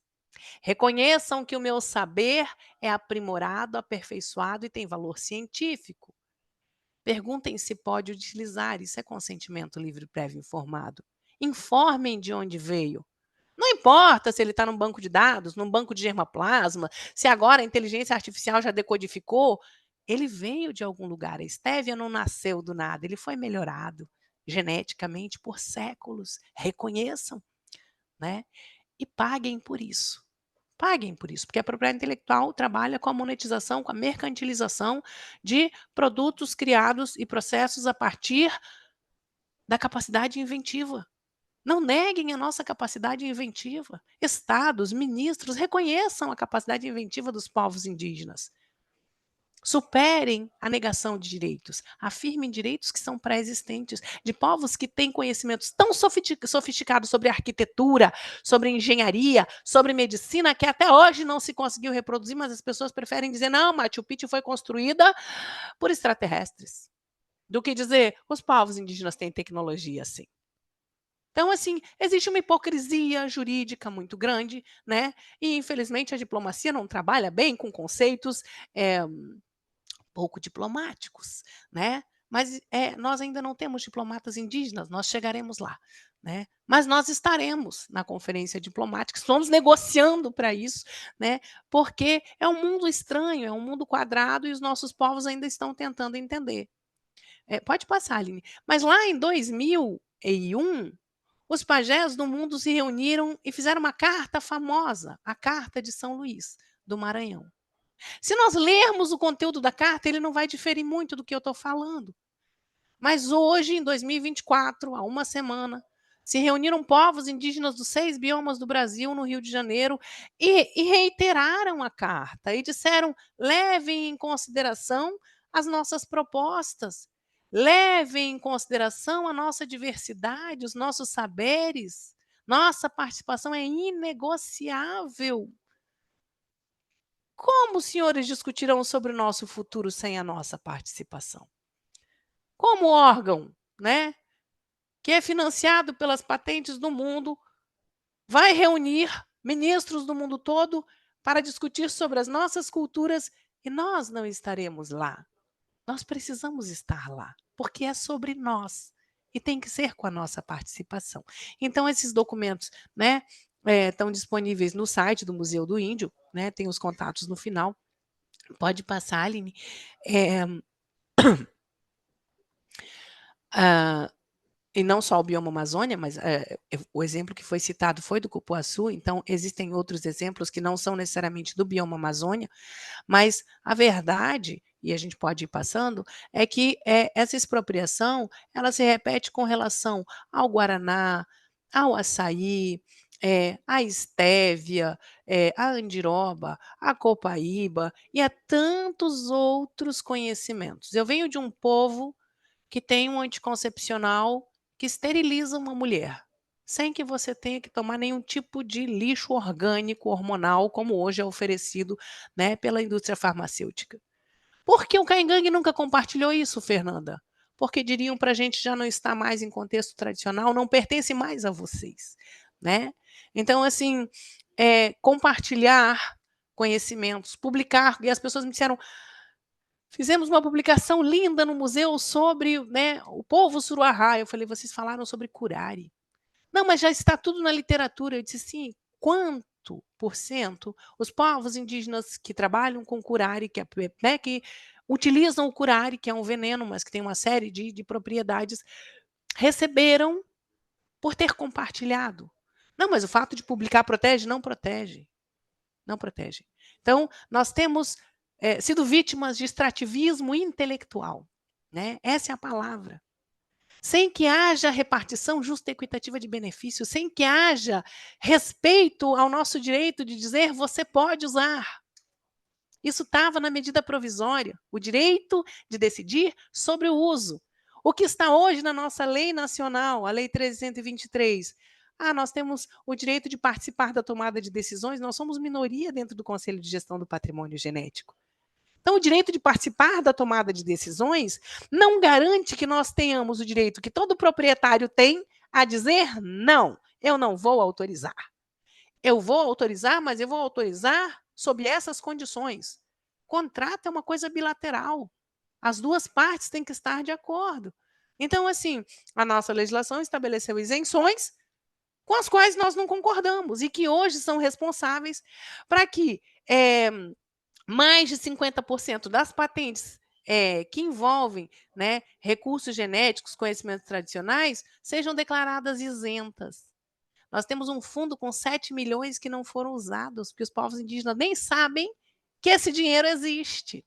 reconheçam que o meu saber é aprimorado, aperfeiçoado e tem valor científico. Perguntem se pode utilizar, isso é consentimento livre, prévio, informado. Informem de onde veio. Não importa se ele está num banco de dados, num banco de germoplasma, se agora a inteligência artificial já decodificou, ele veio de algum lugar. A estévia não nasceu do nada, ele foi melhorado geneticamente por séculos. Reconheçam, né? E paguem por isso. Paguem por isso, porque a propriedade intelectual trabalha com a monetização, com a mercantilização de produtos criados e processos a partir da capacidade inventiva. Não neguem a nossa capacidade inventiva. Estados, ministros, reconheçam a capacidade inventiva dos povos indígenas. Superem a negação de direitos. Afirmem direitos que são pré-existentes, de povos que têm conhecimentos tão sofisticados sobre arquitetura, sobre engenharia, sobre medicina, que até hoje não se conseguiu reproduzir, mas as pessoas preferem dizer, não, Machu Picchu foi construída por extraterrestres, do que dizer, os povos indígenas têm tecnologia, sim. Então, assim, existe uma hipocrisia jurídica muito grande, né? E, infelizmente, a diplomacia não trabalha bem com conceitos pouco diplomáticos, né? Mas nós ainda não temos diplomatas indígenas, nós chegaremos lá, né? Mas nós estaremos na conferência diplomática, estamos negociando para isso, né? Porque é um mundo estranho, é um mundo quadrado e os nossos povos ainda estão tentando entender. Pode passar, Aline. Mas lá em 2001, os pajés do mundo se reuniram e fizeram uma carta famosa, a Carta de São Luís, do Maranhão. Se nós lermos o conteúdo da carta, ele não vai diferir muito do que eu estou falando. Mas hoje, em 2024, há uma semana, se reuniram povos indígenas dos 6 biomas do Brasil, no Rio de Janeiro, e reiteraram a carta e disseram: levem em consideração as nossas propostas, levem em consideração a nossa diversidade, os nossos saberes. Nossa participação é inegociável. Como os senhores discutirão sobre o nosso futuro sem a nossa participação? Como órgão, né, que é financiado pelas patentes do mundo, vai reunir ministros do mundo todo para discutir sobre as nossas culturas e nós não estaremos lá. Nós precisamos estar lá, porque é sobre nós e tem que ser com a nossa participação. Então, esses documentos, né, estão disponíveis no site do Museu do Índio, né, tem os contatos no final. Pode passar, Aline. E não só o bioma Amazônia, mas o exemplo que foi citado foi do cupuaçu, então existem outros exemplos que não são necessariamente do bioma Amazônia, mas a verdade, e a gente pode ir passando, é que essa expropriação ela se repete com relação ao guaraná, ao açaí, à estévia, à andiroba, à copaíba e a tantos outros conhecimentos. Eu venho de um povo que tem um anticoncepcional que esteriliza uma mulher, sem que você tenha que tomar nenhum tipo de lixo orgânico hormonal, como hoje é oferecido, né, pela indústria farmacêutica. Por que o Caingangue nunca compartilhou isso, Fernanda? Porque diriam para a gente já não está mais em contexto tradicional, não pertence mais a vocês, né? Então, assim, compartilhar conhecimentos, publicar, e as pessoas me disseram: fizemos uma publicação linda no museu sobre, né, o povo Suruará. Eu falei: vocês falaram sobre curare. Não, mas já está tudo na literatura. Eu disse: sim, quanto por cento os povos indígenas que trabalham com curare, né, que utilizam o curare, que é um veneno, mas que tem uma série de propriedades, receberam por ter compartilhado? Não, mas o fato de publicar protege? Não protege. Não protege. Então, nós temos sido vítimas de extrativismo intelectual, né? Essa é a palavra. Sem que haja repartição justa e equitativa de benefícios, sem que haja respeito ao nosso direito de dizer você pode usar. Isso estava na medida provisória, o direito de decidir sobre o uso. O que está hoje na nossa lei nacional, a Lei 1323, nós temos o direito de participar da tomada de decisões, nós somos minoria dentro do Conselho de Gestão do Patrimônio Genético. Então, o direito de participar da tomada de decisões não garante que nós tenhamos o direito que todo proprietário tem a dizer: não, eu não vou autorizar. Eu vou autorizar, mas eu vou autorizar sob essas condições. Contrato é uma coisa bilateral. As duas partes têm que estar de acordo. Então, assim, a nossa legislação estabeleceu isenções com as quais nós não concordamos e que hoje são responsáveis para que mais de 50% das patentes que envolvem, né, recursos genéticos, conhecimentos tradicionais, sejam declaradas isentas. Nós temos um fundo com 7 milhões que não foram usados, porque os povos indígenas nem sabem que esse dinheiro existe.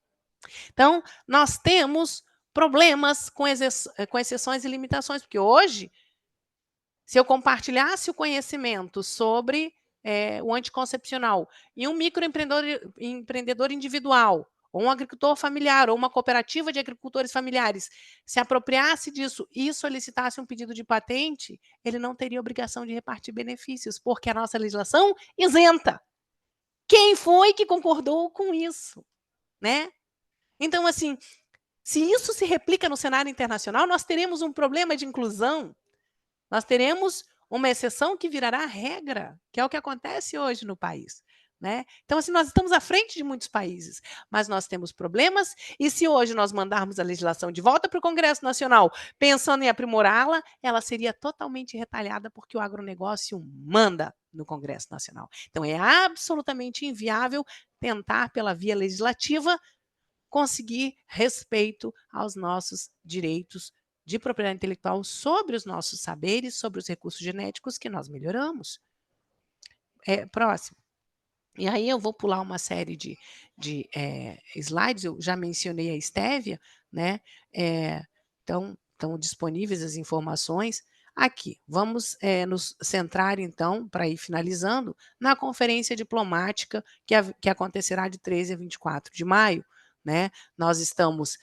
Então, nós temos problemas com exceções e limitações, porque hoje, se eu compartilhasse o conhecimento sobre o anticoncepcional e um microempreendedor individual, ou um agricultor familiar, ou uma cooperativa de agricultores familiares, se apropriasse disso e solicitasse um pedido de patente, ele não teria obrigação de repartir benefícios, porque a nossa legislação isenta. Quem foi que concordou com isso, né? Então, assim, se isso se replica no cenário internacional, nós teremos um problema de inclusão, nós teremos uma exceção que virará regra, que é o que acontece hoje no país, né? Então, assim, nós estamos à frente de muitos países, mas nós temos problemas, e se hoje nós mandarmos a legislação de volta para o Congresso Nacional, pensando em aprimorá-la, ela seria totalmente retalhada, porque o agronegócio manda no Congresso Nacional. Então, é absolutamente inviável tentar, pela via legislativa, conseguir respeito aos nossos direitos de propriedade intelectual sobre os nossos saberes, sobre os recursos genéticos que nós melhoramos. Próximo. E aí eu vou pular uma série de slides, eu já mencionei a Stevia, né, então estão disponíveis as informações aqui. Vamos, nos centrar então, para ir finalizando, na conferência diplomática que acontecerá de 13 a 24 de maio, né. Nós estamos,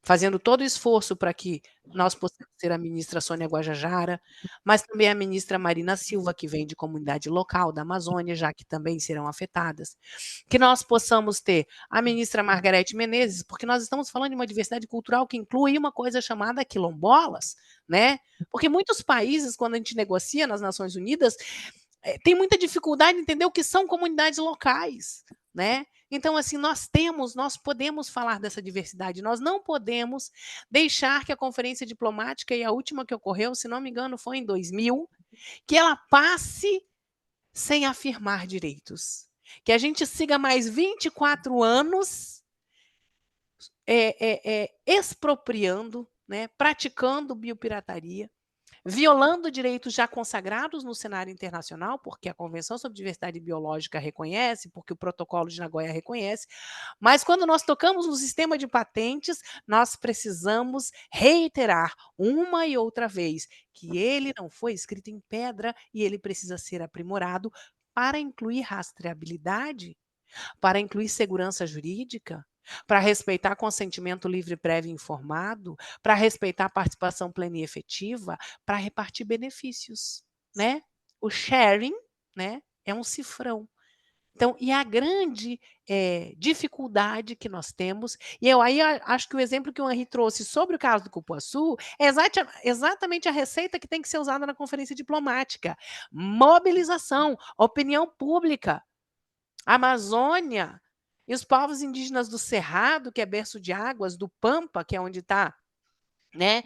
fazendo todo o esforço para que nós possamos ter a ministra Sônia Guajajara, mas também a ministra Marina Silva, que vem de comunidade local da Amazônia, já que também serão afetadas. Que nós possamos ter a ministra Margarete Menezes, porque nós estamos falando de uma diversidade cultural que inclui uma coisa chamada quilombolas, né? Porque muitos países, quando a gente negocia nas Nações Unidas, tem muita dificuldade em entender o que são comunidades locais, né? Então, assim, nós podemos falar dessa diversidade, nós não podemos deixar que a conferência diplomática, e a última que ocorreu, se não me engano, foi em 2000, que ela passe sem afirmar direitos. Que a gente siga mais 24 anos expropriando, né, praticando biopirataria, violando direitos já consagrados no cenário internacional, porque a Convenção sobre Diversidade Biológica reconhece, porque o Protocolo de Nagoya reconhece, mas quando nós tocamos no sistema de patentes, nós precisamos reiterar uma e outra vez que ele não foi escrito em pedra e ele precisa ser aprimorado para incluir rastreabilidade, para incluir segurança jurídica, para respeitar consentimento livre, prévio e informado, para respeitar a participação plena e efetiva, para repartir benefícios, né? O sharing, né, é um cifrão. Então, e a grande dificuldade que nós temos, e eu aí acho que o exemplo que o Henri trouxe sobre o caso do Cupuaçu é exatamente a receita que tem que ser usada na conferência diplomática. Mobilização, opinião pública. Amazônia e os povos indígenas do Cerrado, que é berço de águas, do Pampa, que é onde está, né,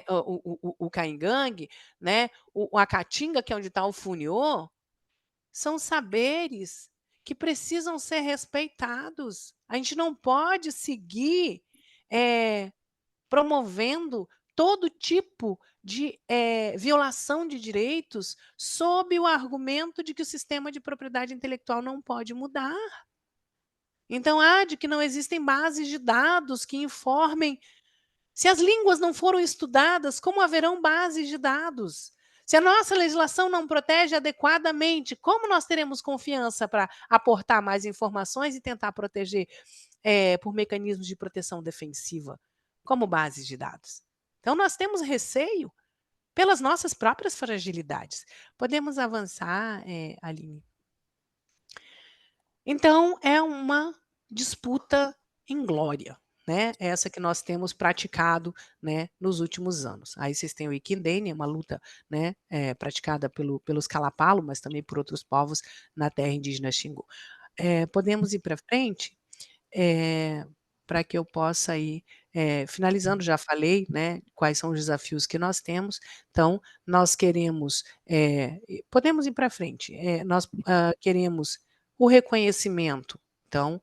o Caingangue, né, a Caatinga, que é onde está o Funiô, são saberes que precisam ser respeitados. A gente não pode seguir promovendo todo tipo de violação de direitos sob o argumento de que o sistema de propriedade intelectual não pode mudar. Então, de que não existem bases de dados que informem. Se as línguas não foram estudadas, como haverão bases de dados? Se a nossa legislação não protege adequadamente, como nós teremos confiança para aportar mais informações e tentar proteger por mecanismos de proteção defensiva, como bases de dados? Então, nós temos receio pelas nossas próprias fragilidades. Podemos avançar, Aline? Então, é uma disputa inglória, né? Essa que nós temos praticado, né, nos últimos anos. Aí vocês têm o Ikindene, uma luta, né, praticada pelos Kalapalo, mas também por outros povos na terra indígena Xingu. Podemos ir para frente, para que eu possa ir finalizando. Já falei, né, quais são os desafios que nós temos. Então, nós queremos, podemos ir para frente. Nós queremos o reconhecimento, então,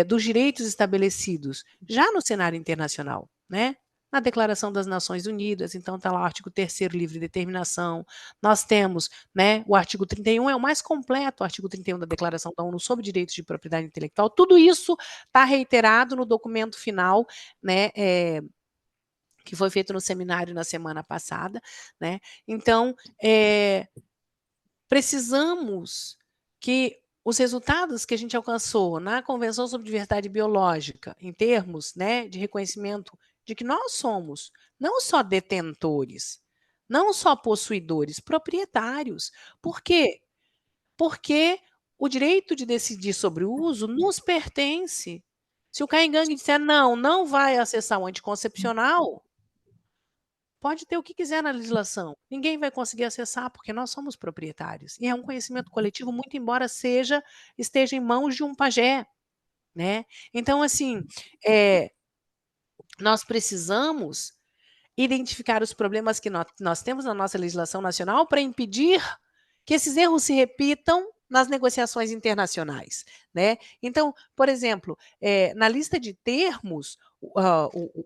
dos direitos estabelecidos já no cenário internacional, né? Na Declaração das Nações Unidas, então está lá o artigo 3º, livre determinação. Nós temos, né, o artigo 31, é o mais completo, o artigo 31 da Declaração da ONU sobre Direitos de Propriedade Intelectual. Tudo isso está reiterado no documento final, né, que foi feito no seminário na semana passada, né? Então, precisamos que os resultados que a gente alcançou na Convenção sobre Diversidade Biológica, em termos, né, de reconhecimento de que nós somos não só detentores, não só possuidores, proprietários. Por quê? Porque o direito de decidir sobre o uso nos pertence. Se o Caingangue disser não vai acessar o anticoncepcional, pode ter o que quiser na legislação, ninguém vai conseguir acessar, porque nós somos proprietários. E é um conhecimento coletivo, muito embora esteja em mãos de um pajé, né? Então, assim, nós precisamos identificar os problemas que nós temos na nossa legislação nacional para impedir que esses erros se repitam nas negociações internacionais, né? Então, por exemplo, na lista de termos,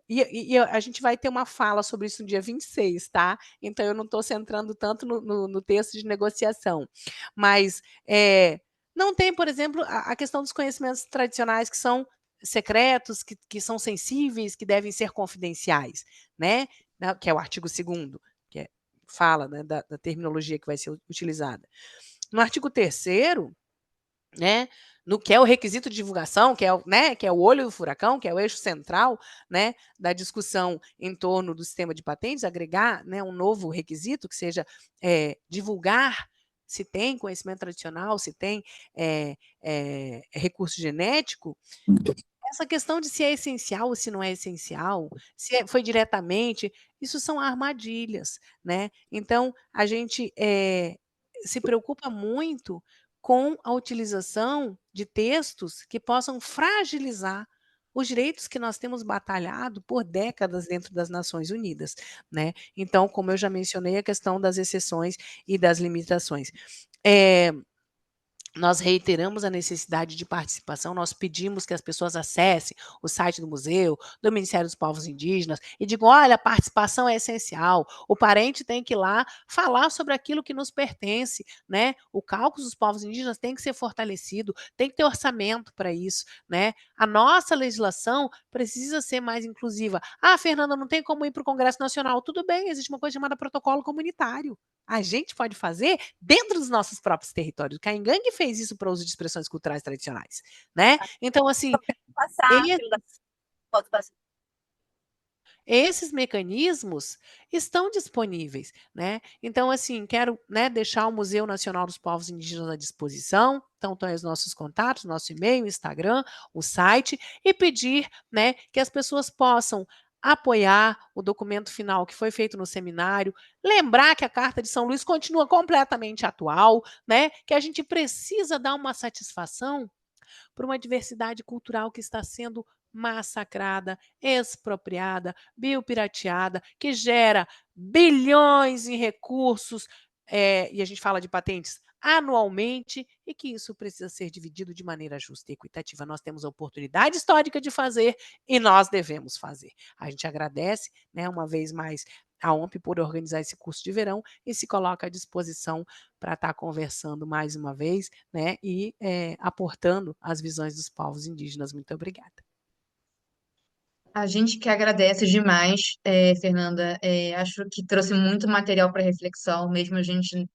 e a gente vai ter uma fala sobre isso no dia 26, tá? Então, eu não estou centrando tanto no texto de negociação, mas Não tem, por exemplo, a questão dos conhecimentos tradicionais que são secretos, que são sensíveis, que devem ser confidenciais, né? Que é o artigo 2º, que fala, né, da terminologia que vai ser utilizada. No artigo 3º, né, no que é o requisito de divulgação, que é o olho do furacão, que é o eixo central, né, da discussão em torno do sistema de patentes, agregar, né, um novo requisito que seja divulgar se tem conhecimento tradicional, se tem recurso genético. Essa questão de se é essencial ou se não é essencial, se foi diretamente, isso são armadilhas, né? Então, a gente se preocupa muito com a utilização de textos que possam fragilizar os direitos que nós temos batalhado por décadas dentro das Nações Unidas, né? Então, como eu já mencionei, a questão das exceções e das limitações. Nós reiteramos a necessidade de participação, nós pedimos que as pessoas acessem o site do museu, do Ministério dos Povos Indígenas e digam, olha, a participação é essencial, o parente tem que ir lá falar sobre aquilo que nos pertence, né? O caucus dos povos indígenas tem que ser fortalecido, tem que ter orçamento para isso, né? A nossa legislação precisa ser mais inclusiva. Ah, Fernanda, não tem como ir para o Congresso Nacional. Tudo bem, existe uma coisa chamada protocolo comunitário. A gente pode fazer dentro dos nossos próprios territórios. O Caingangue fez isso para o uso de expressões culturais tradicionais, né? Então, assim, esses mecanismos estão disponíveis, né? Então, assim, quero, né, deixar o Museu Nacional dos Povos Indígenas à disposição. Então, estão aí os nossos contatos, nosso e-mail, Instagram, o site, e pedir, né, que as pessoas possam apoiar o documento final que foi feito no seminário, lembrar que a Carta de São Luís continua completamente atual, né? Que a gente precisa dar uma satisfação para uma diversidade cultural que está sendo massacrada, expropriada, biopirateada, que gera bilhões em recursos, e a gente fala de patentes anualmente, e que isso precisa ser dividido de maneira justa e equitativa. Nós temos a oportunidade histórica de fazer e nós devemos fazer. A gente agradece, né, uma vez mais a OMP por organizar esse curso de verão e se coloca à disposição para estar conversando mais uma vez, né, e aportando as visões dos povos indígenas. Muito obrigada. A gente que agradece demais, Fernanda. Acho que trouxe muito material para reflexão, mesmo a gente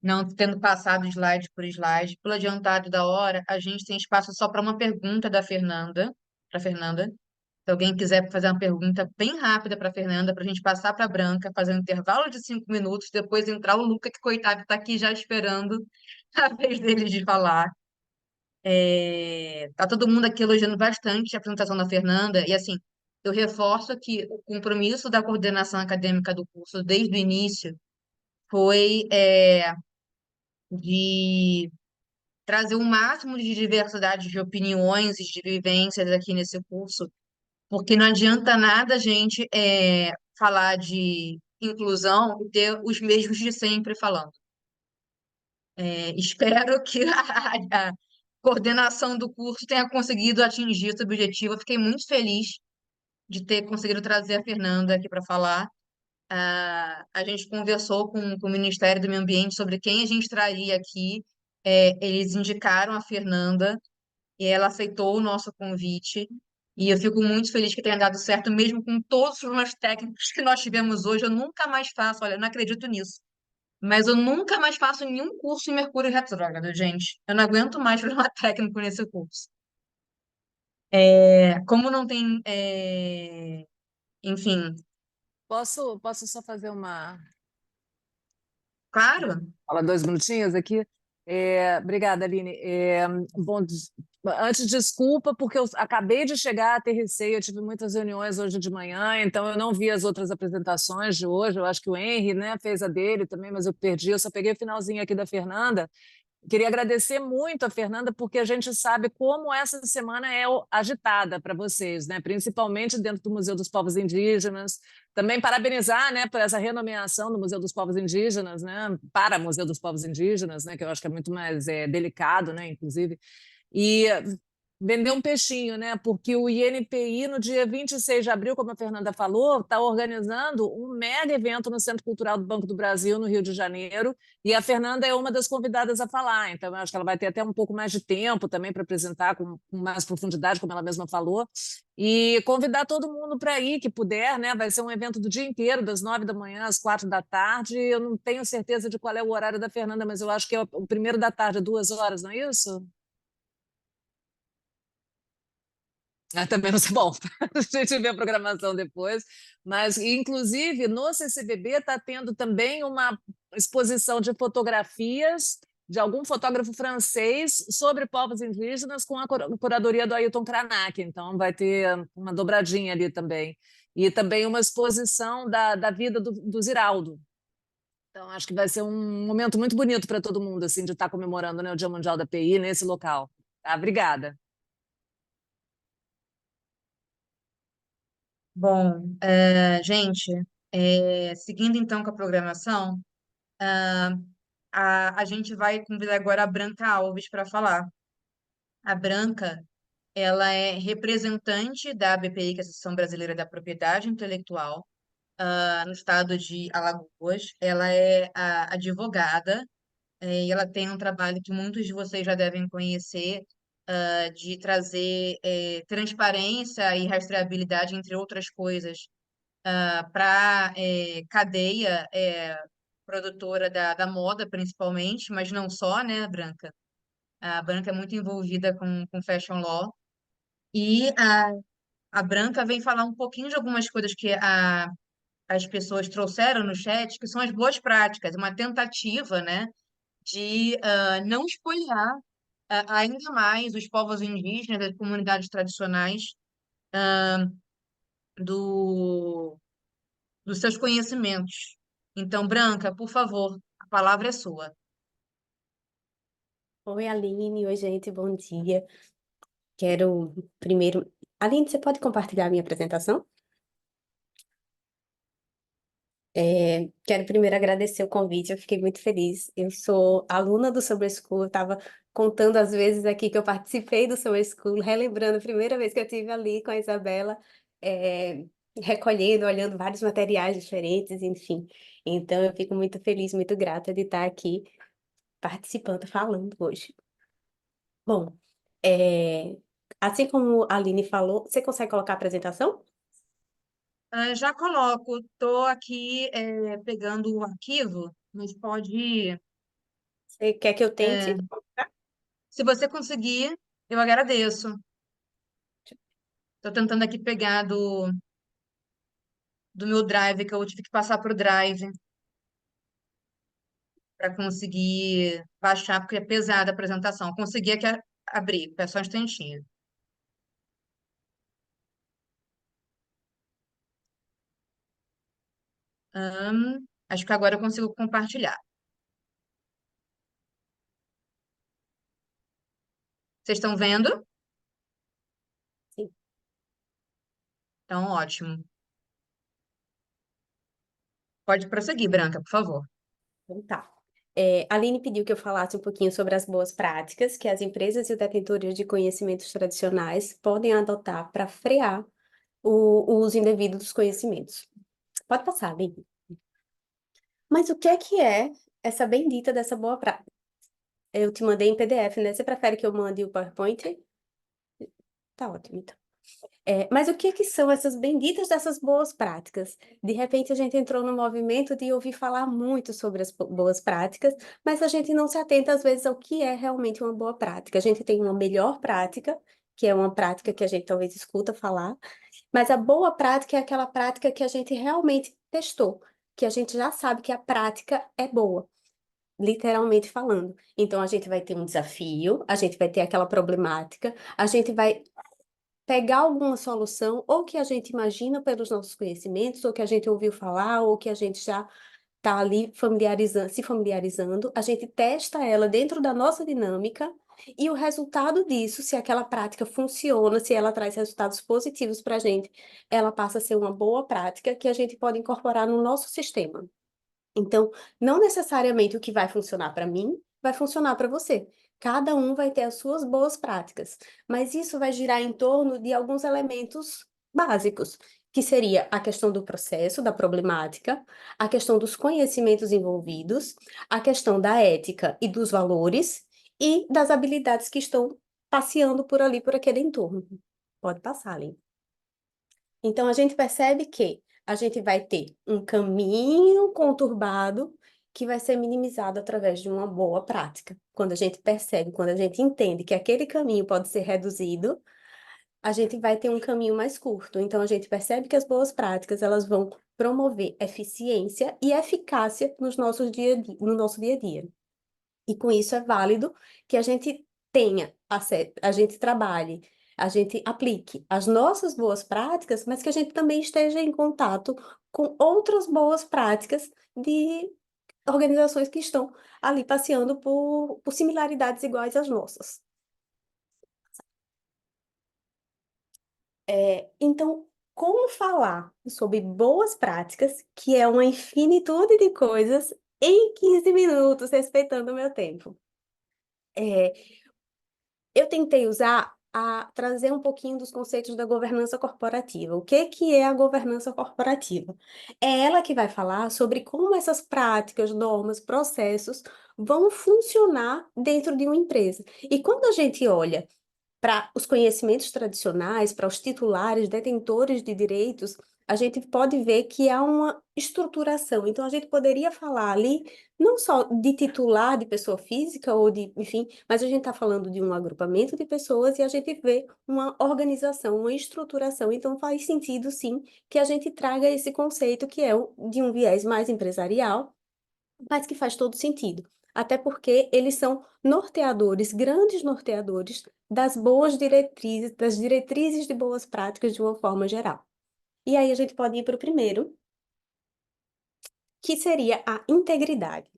não tendo passado slide por slide. Pelo adiantado da hora, a gente tem espaço só para uma pergunta da Fernanda, para Fernanda. Se alguém quiser fazer uma pergunta bem rápida para a Fernanda, para a gente passar para a Branca, fazer um intervalo de 5 minutos, depois entrar o Luca, que coitado está aqui já esperando a vez dele de falar. Tá todo mundo aqui elogiando bastante a apresentação da Fernanda, e assim, eu reforço que o compromisso da coordenação acadêmica do curso desde o início foi de trazer o máximo de diversidade de opiniões e de vivências aqui nesse curso, porque não adianta nada a gente falar de inclusão e ter os mesmos de sempre falando. Espero que a coordenação do curso tenha conseguido atingir esse objetivo. Eu fiquei muito feliz de ter conseguido trazer a Fernanda aqui para falar. A gente conversou com o Ministério do Meio Ambiente sobre quem a gente traria aqui. Eles indicaram a Fernanda e ela aceitou o nosso convite. E eu fico muito feliz que tenha dado certo, mesmo com todos os problemas técnicos que nós tivemos hoje. Eu nunca mais faço, olha, eu não acredito nisso. Mas eu nunca mais faço nenhum curso em Mercúrio retrógrado, gente. Eu não aguento mais problema técnico nesse curso. Como não tem, enfim, Posso só fazer claro, fala 2 minutinhos aqui? Obrigada, Aline. Bom, antes, desculpa, porque eu acabei de chegar, aterrissei, eu tive muitas reuniões hoje de manhã, então eu não vi as outras apresentações de hoje. Eu acho que o Henry, né, fez a dele também, mas eu perdi. Eu só peguei o finalzinho aqui da Fernanda. Queria agradecer muito a Fernanda, porque a gente sabe como essa semana é agitada para vocês, né? Principalmente dentro do Museu dos Povos Indígenas. Também parabenizar, né, por essa renomeação do Museu dos Povos Indígenas, né, para o Museu dos Povos Indígenas, né, que eu acho que é muito mais delicado, né, inclusive. E vender um peixinho, né? Porque o INPI, no dia 26 de abril, como a Fernanda falou, está organizando um mega evento no Centro Cultural do Banco do Brasil, no Rio de Janeiro, e a Fernanda é uma das convidadas a falar, então eu acho que ela vai ter até um pouco mais de tempo também para apresentar com mais profundidade, como ela mesma falou, e convidar todo mundo para ir, que puder, né? Vai ser um evento do dia inteiro, das 9 da manhã às 4 da tarde. Eu não tenho certeza de qual é o horário da Fernanda, mas eu acho que é o primeiro da tarde, 2 horas, não é isso? Ah, também não sei. Bom, a gente vê a programação depois, mas inclusive no CCBB está tendo também uma exposição de fotografias de algum fotógrafo francês sobre povos indígenas com a curadoria do Ailton Krenak, então vai ter uma dobradinha ali também. E também uma exposição da vida do Ziraldo. Então acho que vai ser um momento muito bonito para todo mundo, assim, de estar comemorando, né, o Dia Mundial da PI nesse local. Tá? Obrigada. Bom, gente, seguindo então com a programação, a gente vai convidar agora a Branca Alves para falar. A Branca, ela é representante da ABPI, que é a Associação Brasileira da Propriedade Intelectual, no estado de Alagoas. Ela é advogada, e ela tem um trabalho que muitos de vocês já devem conhecer, de trazer transparência e rastreabilidade, entre outras coisas, para cadeia produtora da moda, principalmente, mas não só, né, Branca? A Branca é muito envolvida com fashion law. E a Branca vem falar um pouquinho de algumas coisas que as pessoas trouxeram no chat, que são as boas práticas, uma tentativa, né, de não espoliar ainda mais os povos indígenas, as comunidades tradicionais, do, dos seus conhecimentos. Então, Branca, por favor, a palavra é sua. Oi, Aline. Oi, gente. Bom dia. Quero primeiro. Aline, você pode compartilhar a minha apresentação? Quero primeiro agradecer o convite, eu fiquei muito feliz. Eu sou aluna do Summer School, eu estava contando as vezes aqui que eu participei do Summer School, relembrando a primeira vez que eu estive ali com a Isabela, é, recolhendo, olhando vários materiais diferentes, enfim. Então, eu fico muito feliz, muito grata de estar aqui participando, falando hoje. Bom, é, assim como a Aline falou, você consegue colocar a apresentação? Já coloco, estou aqui pegando o arquivo, mas pode. Você quer que eu tente? é, Se você conseguir, eu agradeço. Estou tentando aqui pegar do meu drive, que eu tive que passar para o drive para conseguir baixar, porque é pesada a apresentação. Consegui aqui abrir, é só um instantinho. Acho que agora eu consigo compartilhar. Vocês estão vendo? Sim. Então, ótimo. Pode prosseguir, Branca, por favor. Então tá. A Aline pediu que eu falasse um pouquinho sobre as boas práticas que as empresas e os detentores de conhecimentos tradicionais podem adotar para frear o uso indevido dos conhecimentos. Pode passar, Aline. Mas o que é essa bendita dessa boa prática? Eu te mandei em PDF, né? Você prefere que eu mande o PowerPoint? Tá ótimo, então. Mas o que são essas benditas dessas boas práticas? De repente a gente entrou no movimento de ouvir falar muito sobre as boas práticas, mas a gente não se atenta às vezes ao que é realmente uma boa prática. A gente tem uma melhor prática, que é uma prática que a gente talvez escuta falar, mas a boa prática é aquela prática que a gente realmente testou, que a gente já sabe que a prática é boa. Literalmente falando. Então, a gente vai ter um desafio, a gente vai ter aquela problemática, a gente vai pegar alguma solução, ou que a gente imagina pelos nossos conhecimentos, ou que a gente ouviu falar, ou que a gente já está ali se familiarizando, a gente testa ela dentro da nossa dinâmica, e o resultado disso, se aquela prática funciona, se ela traz resultados positivos para a gente, ela passa a ser uma boa prática que a gente pode incorporar no nosso sistema. Então, não necessariamente o que vai funcionar para mim vai funcionar para você. Cada um vai ter as suas boas práticas, mas isso vai girar em torno de alguns elementos básicos, que seria a questão do processo, da problemática, a questão dos conhecimentos envolvidos, a questão da ética e dos valores e das habilidades que estão passeando por ali, por aquele entorno. Pode passar, Aline. Então, a gente percebe que a gente vai ter um caminho conturbado que vai ser minimizado através de uma boa prática. Quando a gente percebe, quando a gente entende que aquele caminho pode ser reduzido, a gente vai ter um caminho mais curto. Então, a gente percebe que as boas práticas, elas vão promover eficiência e eficácia no nosso dia a dia. E com isso é válido que a gente tenha, a gente trabalhe, a gente aplique as nossas boas práticas, mas que a gente também esteja em contato com outras boas práticas de organizações que estão ali passeando por similaridades iguais às nossas. Então, como falar sobre boas práticas, que é uma infinitude de coisas, em 15 minutos, respeitando o meu tempo? Eu tentei trazer um pouquinho dos conceitos da governança corporativa. O que é a governança corporativa? É ela que vai falar sobre como essas práticas, normas, processos vão funcionar dentro de uma empresa. E quando a gente olha para os conhecimentos tradicionais, para os titulares, detentores de direitos, a gente pode ver que há uma estruturação. Então, a gente poderia falar ali não só de titular de pessoa física ou de, enfim, mas a gente está falando de um agrupamento de pessoas e a gente vê uma organização, uma estruturação. Então, faz sentido, sim, que a gente traga esse conceito que é de um viés mais empresarial, mas que faz todo sentido. Até porque eles são norteadores, grandes norteadores das boas diretrizes, das diretrizes de boas práticas de uma forma geral. E aí a gente pode ir para o primeiro, que seria a integridade.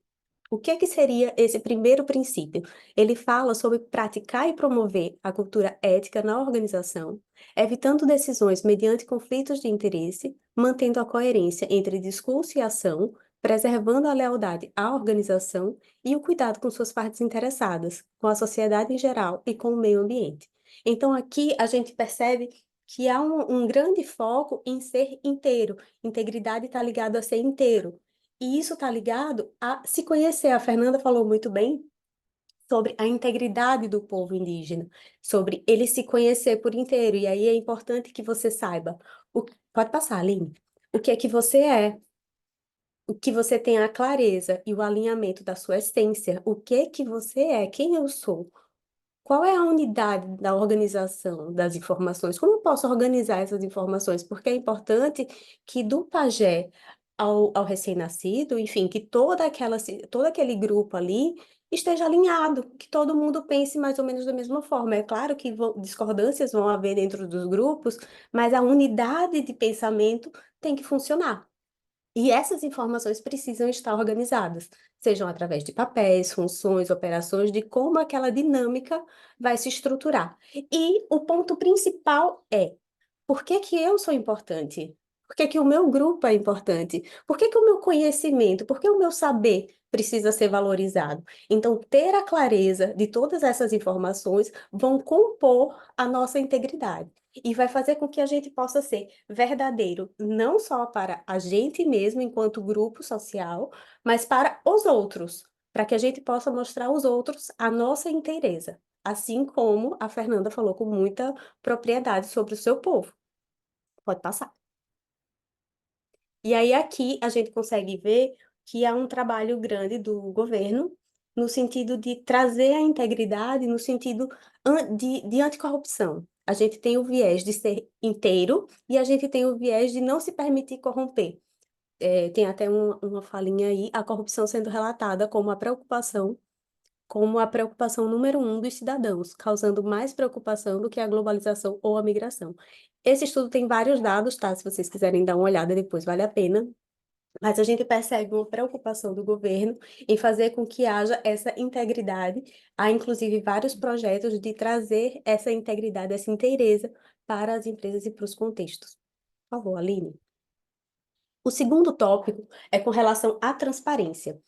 O que seria esse primeiro princípio? Ele fala sobre praticar e promover a cultura ética na organização, evitando decisões mediante conflitos de interesse, mantendo a coerência entre discurso e ação, preservando a lealdade à organização e o cuidado com suas partes interessadas, com a sociedade em geral e com o meio ambiente. Então, aqui a gente percebe que há um grande foco em ser inteiro. Integridade está ligado a ser inteiro. E isso está ligado a se conhecer. A Fernanda falou muito bem sobre a integridade do povo indígena, sobre ele se conhecer por inteiro. E aí é importante que você saiba. Pode passar, Aline. O que é que você é, o que você tem a clareza e o alinhamento da sua essência. O que é que você é, quem eu sou. Qual é a unidade da organização das informações? Como eu posso organizar essas informações? Porque é importante que do pajé ao recém-nascido, enfim, que todo aquele grupo ali esteja alinhado, que todo mundo pense mais ou menos da mesma forma. É claro que discordâncias vão haver dentro dos grupos, mas a unidade de pensamento tem que funcionar. E essas informações precisam estar organizadas, sejam através de papéis, funções, operações, de como aquela dinâmica vai se estruturar. E o ponto principal é: por que que eu sou importante? Por que que o meu grupo é importante? Por que que o meu conhecimento, por que o meu saber precisa ser valorizado? Então, ter a clareza de todas essas informações vão compor a nossa integridade e vai fazer com que a gente possa ser verdadeiro, não só para a gente mesmo, enquanto grupo social, mas para os outros, para que a gente possa mostrar aos outros a nossa inteireza, assim como a Fernanda falou com muita propriedade sobre o seu povo. Pode passar. E aí aqui a gente consegue ver que há um trabalho grande do governo no sentido de trazer a integridade, no sentido de anticorrupção. A gente tem o viés de ser inteiro e a gente tem o viés de não se permitir corromper. Tem até uma falinha aí, a corrupção sendo relatada como a preocupação número 1 dos cidadãos, causando mais preocupação do que a globalização ou a migração. Esse estudo tem vários dados, tá? Se vocês quiserem dar uma olhada depois, vale a pena. Mas a gente percebe uma preocupação do governo em fazer com que haja essa integridade. Há, inclusive, vários projetos de trazer essa integridade, essa inteireza para as empresas e para os contextos. Por favor, Aline. O segundo tópico é com relação à transparência.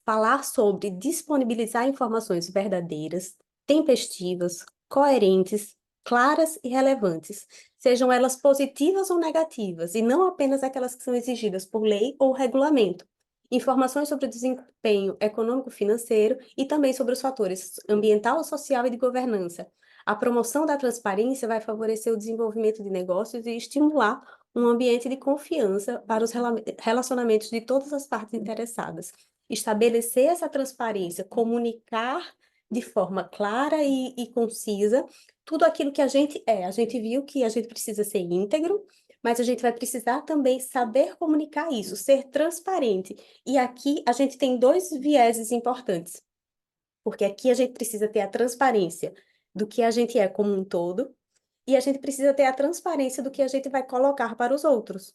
falar sobre disponibilizar informações verdadeiras, tempestivas, coerentes, claras e relevantes, sejam elas positivas ou negativas, e não apenas aquelas que são exigidas por lei ou regulamento. Informações sobre o desempenho econômico-financeiro e também sobre os fatores ambiental, social e de governança. A promoção da transparência vai favorecer o desenvolvimento de negócios e estimular um ambiente de confiança para os relacionamentos de todas as partes interessadas. Estabelecer essa transparência, comunicar de forma clara e concisa tudo aquilo que a gente é. A gente viu que a gente precisa ser íntegro, mas a gente vai precisar também saber comunicar isso, ser transparente. E aqui a gente tem dois vieses importantes, porque aqui a gente precisa ter a transparência do que a gente é como um todo, e a gente precisa ter a transparência do que a gente vai colocar para os outros.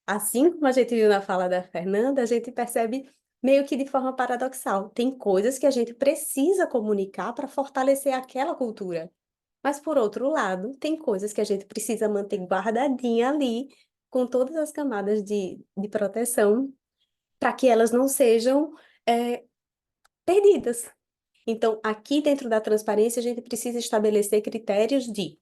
Assim como a gente viu na fala da Fernanda, a gente percebe meio que de forma paradoxal. Tem coisas que a gente precisa comunicar para fortalecer aquela cultura. Mas, por outro lado, tem coisas que a gente precisa manter guardadinha ali, com todas as camadas de proteção, para que elas não sejam perdidas. Então, aqui dentro da transparência, a gente precisa estabelecer critérios de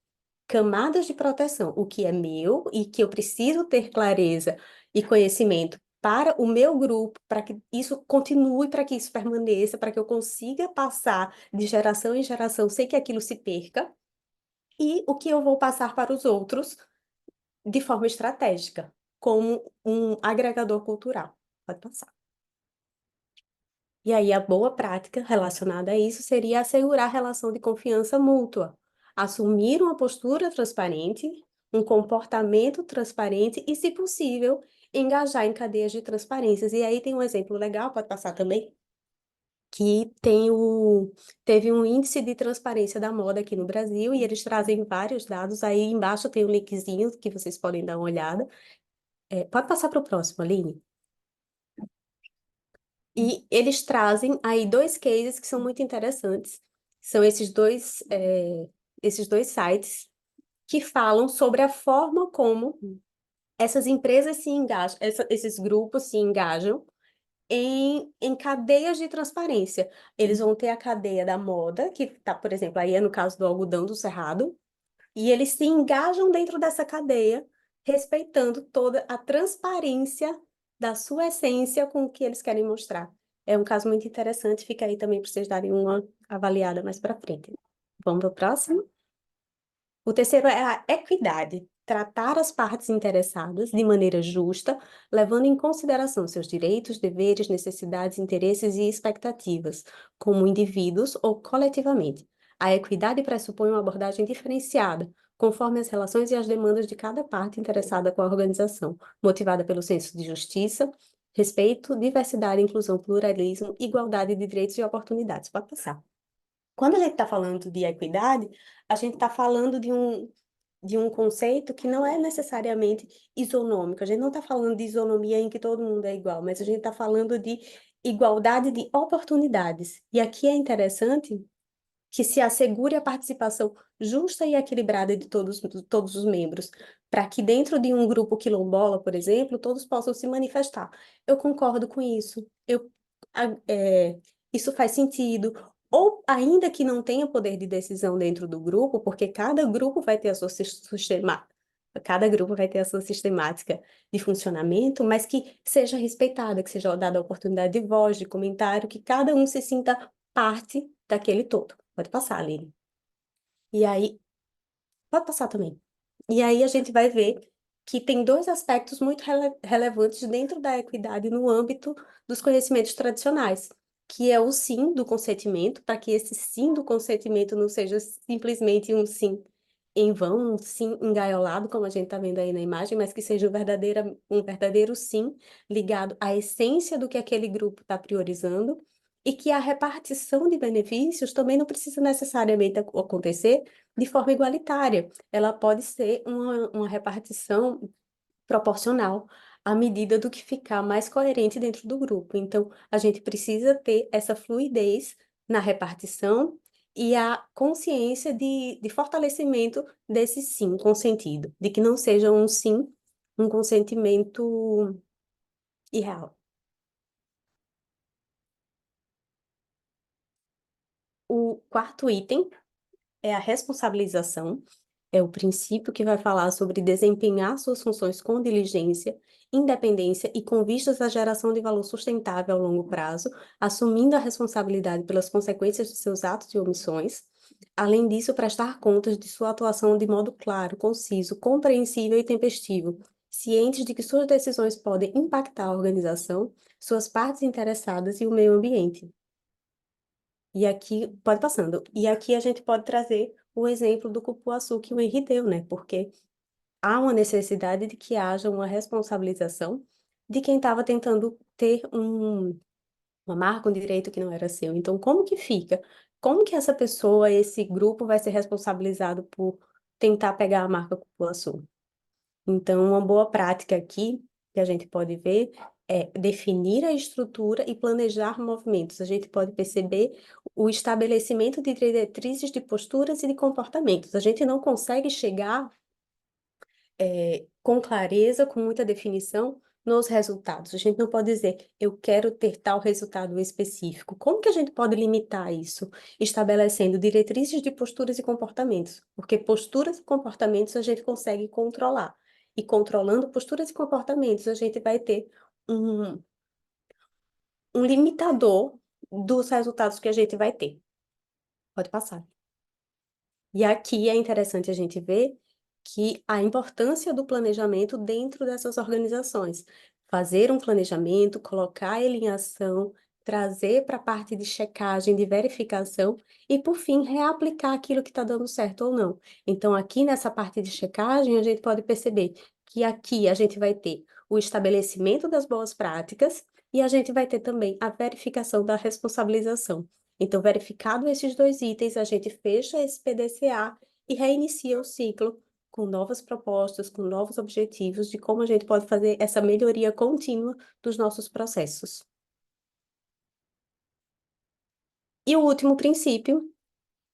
camadas de proteção, o que é meu e que eu preciso ter clareza e conhecimento para o meu grupo, para que isso continue, para que isso permaneça, para que eu consiga passar de geração em geração sem que aquilo se perca, e o que eu vou passar para os outros de forma estratégica, como um agregador cultural. Pode passar. E aí, a boa prática relacionada a isso seria assegurar relação de confiança mútua, assumir uma postura transparente, um comportamento transparente e, se possível, engajar em cadeias de transparências. E aí tem um exemplo legal, pode passar também, que teve um índice de transparência da moda aqui no Brasil e eles trazem vários dados. Aí embaixo tem um linkzinho que vocês podem dar uma olhada. Pode passar para o próximo, Aline. E eles trazem aí dois cases que são muito interessantes. São esses dois sites que falam sobre a forma como essas empresas se engajam, esses grupos se engajam em cadeias de transparência. Eles vão ter a cadeia da moda, que está, por exemplo, aí é no caso do algodão do Cerrado, e eles se engajam dentro dessa cadeia, respeitando toda a transparência da sua essência com o que eles querem mostrar. É um caso muito interessante, fica aí também para vocês darem uma avaliada mais para frente. Vamos para o próximo? O terceiro é a equidade. Tratar as partes interessadas de maneira justa, levando em consideração seus direitos, deveres, necessidades, interesses e expectativas, como indivíduos ou coletivamente. A equidade pressupõe uma abordagem diferenciada, conforme as relações e as demandas de cada parte interessada com a organização, motivada pelo senso de justiça, respeito, diversidade, inclusão, pluralismo, igualdade de direitos e oportunidades. Pode passar. Quando a gente está falando de equidade, a gente está falando de um conceito que não é necessariamente isonômico. A gente não está falando de isonomia em que todo mundo é igual, mas a gente está falando de igualdade de oportunidades. E aqui é interessante que se assegure a participação justa e equilibrada de todos os membros, para que dentro de um grupo quilombola, por exemplo, todos possam se manifestar. Eu concordo com isso. Isso faz sentido. Ou ainda que não tenha poder de decisão dentro do grupo, porque cada grupo vai ter a sua sistemática de funcionamento, mas que seja respeitada, que seja dada a oportunidade de voz, de comentário, que cada um se sinta parte daquele todo. Pode passar, Aline. E aí, pode passar também. E aí a gente vai ver que tem dois aspectos muito relevantes dentro da equidade no âmbito dos conhecimentos tradicionais, que é o sim do consentimento, para que esse sim do consentimento não seja simplesmente um sim em vão, um sim engaiolado, como a gente está vendo aí na imagem, mas que seja um verdadeiro sim ligado à essência do que aquele grupo está priorizando, e que a repartição de benefícios também não precisa necessariamente acontecer de forma igualitária. Ela pode ser uma repartição proporcional à medida do que ficar mais coerente dentro do grupo. Então, a gente precisa ter essa fluidez na repartição e a consciência de fortalecimento desse sim consentido, de que não seja um sim, um consentimento irreal. O quarto item é a responsabilização. É o princípio que vai falar sobre desempenhar suas funções com diligência, independência e com vistas à geração de valor sustentável ao longo prazo, assumindo a responsabilidade pelas consequências de seus atos e omissões. Além disso, prestar contas de sua atuação de modo claro, conciso, compreensível e tempestivo, cientes de que suas decisões podem impactar a organização, suas partes interessadas e o meio ambiente. E aqui, pode passando, e aqui a gente pode trazer o exemplo do cupuaçu que o Henri deu, né? Porque há uma necessidade de que haja uma responsabilização de quem estava tentando ter uma marca, um direito que não era seu. Então, como que fica? Como que essa pessoa, esse grupo vai ser responsabilizado por tentar pegar a marca cupuaçu? Então, uma boa prática aqui que a gente pode ver é definir a estrutura e planejar movimentos. A gente pode perceber o estabelecimento de diretrizes de posturas e de comportamentos. A gente não consegue chegar com clareza, com muita definição, nos resultados. A gente não pode dizer, eu quero ter tal resultado específico. Como que a gente pode limitar isso? Estabelecendo diretrizes de posturas e comportamentos, porque posturas e comportamentos a gente consegue controlar. E controlando posturas e comportamentos, a gente vai ter um, um limitador dos resultados que a gente vai ter. Pode passar. E aqui é interessante a gente ver que a importância do planejamento dentro dessas organizações. Fazer um planejamento, colocar ele em ação, trazer para a parte de checagem, de verificação e, por fim, reaplicar aquilo que está dando certo ou não. Então, aqui nessa parte de checagem, a gente pode perceber que aqui a gente vai ter o estabelecimento das boas práticas e a gente vai ter também a verificação da responsabilização. Então, verificado esses dois itens, a gente fecha esse PDCA e reinicia o ciclo com novas propostas, com novos objetivos de como a gente pode fazer essa melhoria contínua dos nossos processos. E o último princípio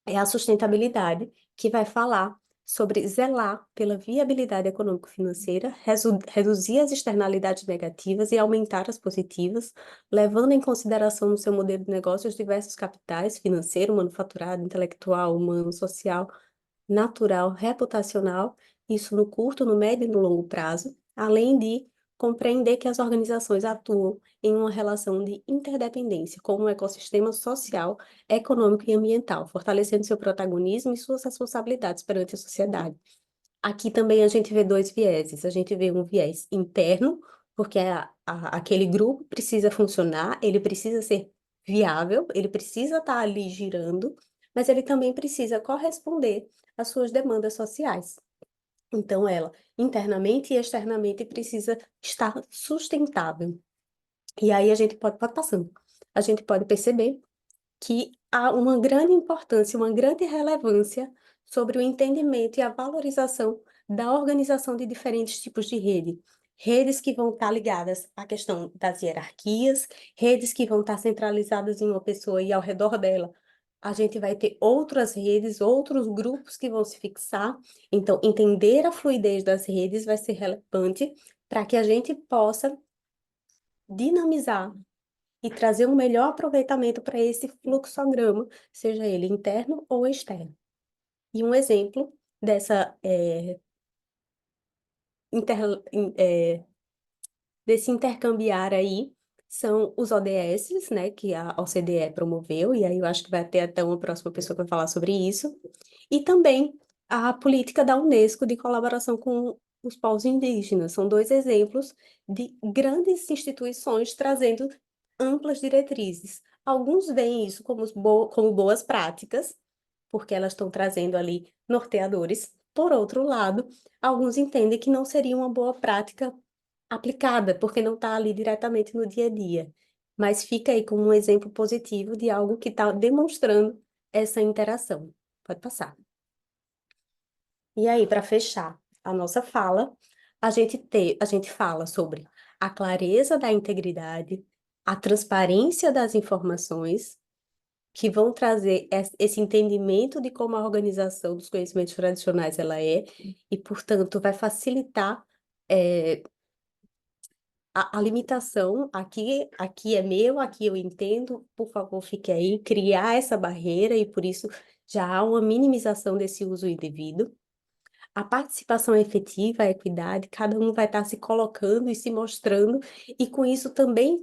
é a sustentabilidade, que vai falar sobre zelar pela viabilidade econômico-financeira, reduzir as externalidades negativas e aumentar as positivas, levando em consideração no seu modelo de negócio os diversos capitais, financeiro, manufaturado, intelectual, humano, social, natural, reputacional, isso no curto, no médio e no longo prazo, além de compreender que as organizações atuam em uma relação de interdependência com um ecossistema social, econômico e ambiental, fortalecendo seu protagonismo e suas responsabilidades perante a sociedade. Aqui também a gente vê dois vieses. A gente vê um viés interno, porque aquele grupo precisa funcionar, ele precisa ser viável, ele precisa estar ali girando, mas ele também precisa corresponder às suas demandas sociais. Então, ela, internamente e externamente, precisa estar sustentável. E aí a gente pode passando, a gente pode perceber que há uma grande importância, uma grande relevância sobre o entendimento e a valorização da organização de diferentes tipos de rede. Redes que vão estar ligadas à questão das hierarquias, redes que vão estar centralizadas em uma pessoa e ao redor dela a gente vai ter outras redes, outros grupos que vão se fixar. Então, entender a fluidez das redes vai ser relevante para que a gente possa dinamizar e trazer um melhor aproveitamento para esse fluxograma, seja ele interno ou externo. E um exemplo dessa desse intercambiar aí são os ODS, né, que a OCDE promoveu, e aí eu acho que vai ter até uma próxima pessoa que vai falar sobre isso, e também a política da Unesco de colaboração com os povos indígenas. São dois exemplos de grandes instituições trazendo amplas diretrizes. Alguns veem isso como boas práticas, porque elas estão trazendo ali norteadores. Por outro lado, alguns entendem que não seria uma boa prática aplicada, porque não está ali diretamente no dia a dia. Mas fica aí como um exemplo positivo de algo que está demonstrando essa interação. Pode passar. E aí, para fechar a nossa fala, a gente fala sobre a clareza da integridade, a transparência das informações, que vão trazer esse entendimento de como a organização dos conhecimentos tradicionais ela é, e, portanto, vai facilitar a limitação, aqui é meu, aqui eu entendo, por favor, fique aí, criar essa barreira e por isso já há uma minimização desse uso indevido. A participação efetiva, a equidade, cada um vai estar se colocando e se mostrando, e com isso também,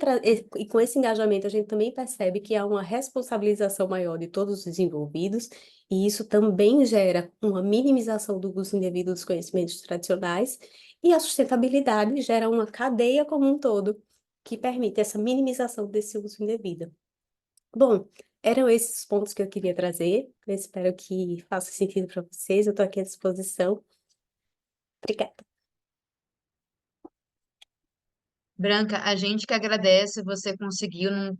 e com esse engajamento, a gente também percebe que há uma responsabilização maior de todos os envolvidos, e isso também gera uma minimização do uso indevido dos conhecimentos tradicionais, e a sustentabilidade gera uma cadeia como um todo, que permite essa minimização desse uso indevido. Bom, eram esses os pontos que eu queria trazer. Eu espero que faça sentido para vocês. Eu estou aqui à disposição. Obrigada. Branca, a gente que agradece, você conseguiu, num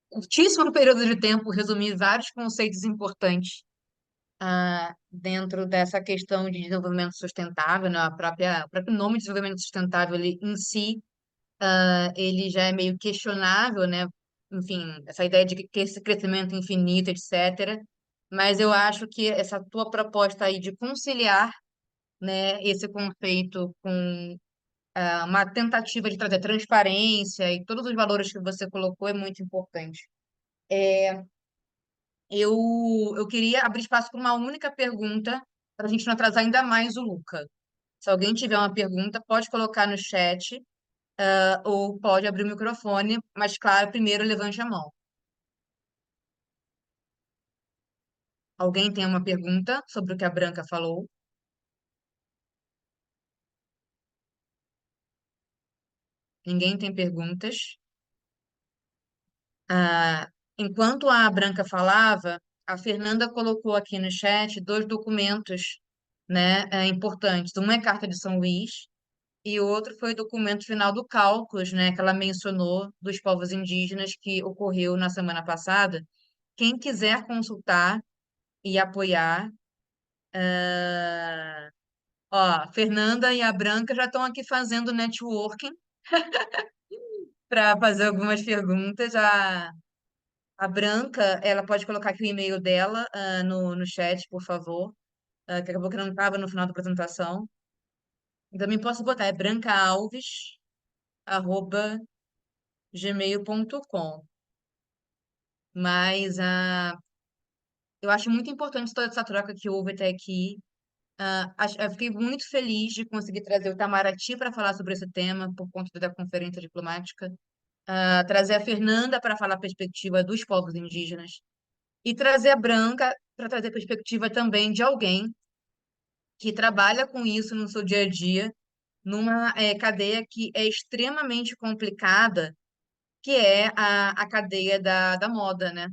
curtíssimo período de tempo, resumir vários conceitos importantes dentro dessa questão de desenvolvimento sustentável, né? O próprio nome de desenvolvimento sustentável ele, em si, ele já é meio questionável, né? Enfim, essa ideia de que esse crescimento infinito, etc. Mas eu acho que essa tua proposta aí de conciliar, né, esse conceito com uma tentativa de trazer transparência e todos os valores que você colocou é muito importante. Eu queria abrir espaço para uma única pergunta, para a gente não atrasar ainda mais o Luca. Se alguém tiver uma pergunta, pode colocar no chat, ou pode abrir o microfone, mas, claro, primeiro levante a mão. Alguém tem uma pergunta sobre o que a Branca falou? Ninguém tem perguntas? Enquanto a Branca falava, a Fernanda colocou aqui no chat dois documentos, né, importantes. Um é Carta de São Luís e o outro foi o documento final do Caucus, né, que ela mencionou dos povos indígenas que ocorreu na semana passada. Quem quiser consultar e apoiar, ó, a Fernanda e a Branca já estão aqui fazendo networking para fazer algumas perguntas. A Branca, ela pode colocar aqui o e-mail dela no chat, por favor, que acabou que não estava no final da apresentação. Também posso botar, é brancaalves@gmail.com. Mas eu acho muito importante toda essa troca que houve até aqui. Eu fiquei muito feliz de conseguir trazer o Itamaraty para falar sobre esse tema, por conta da conferência diplomática. Trazer a Fernanda para falar a perspectiva dos povos indígenas. E trazer a Branca para trazer a perspectiva também de alguém que trabalha com isso no seu dia a dia, numa cadeia que é extremamente complicada, que é a cadeia da moda, né?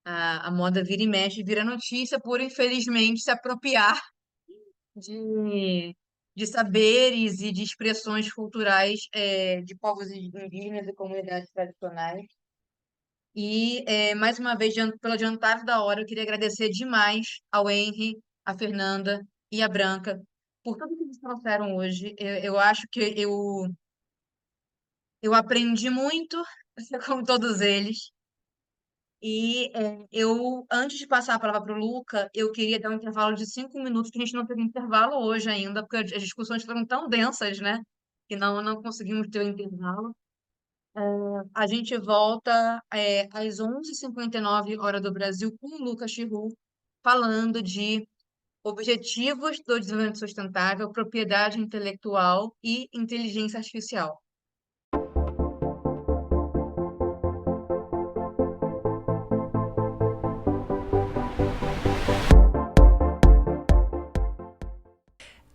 A moda vira e mexe, vira notícia por, infelizmente, se apropriar de saberes e de expressões culturais de povos indígenas e comunidades tradicionais. E, mais uma vez, pelo adiantado da hora, eu queria agradecer demais ao Henry, à Fernanda e à Branca por tudo que eles trouxeram hoje. Eu acho que eu aprendi muito com todos eles. E antes de passar a palavra para o Luca, eu queria dar um intervalo de 5 minutos, que a gente não teve intervalo hoje ainda, porque as discussões foram tão densas, né? Que não conseguimos ter o intervalo. A gente volta às 11h59, hora do Brasil, com o Lucas Chiru, falando de objetivos do desenvolvimento sustentável, propriedade intelectual e inteligência artificial.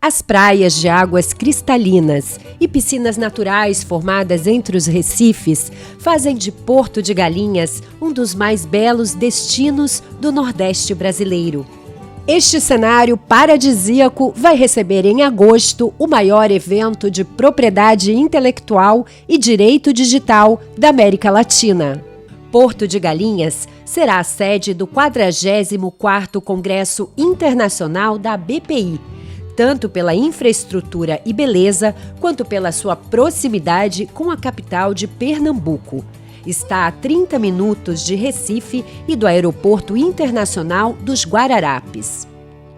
As praias de águas cristalinas e piscinas naturais formadas entre os recifes fazem de Porto de Galinhas um dos mais belos destinos do Nordeste brasileiro. Este cenário paradisíaco vai receber em agosto o maior evento de propriedade intelectual e direito digital da América Latina. Porto de Galinhas será a sede do 44º Congresso Internacional da BPI, tanto pela infraestrutura e beleza, quanto pela sua proximidade com a capital de Pernambuco. Está a 30 minutos de Recife e do Aeroporto Internacional dos Guararapes.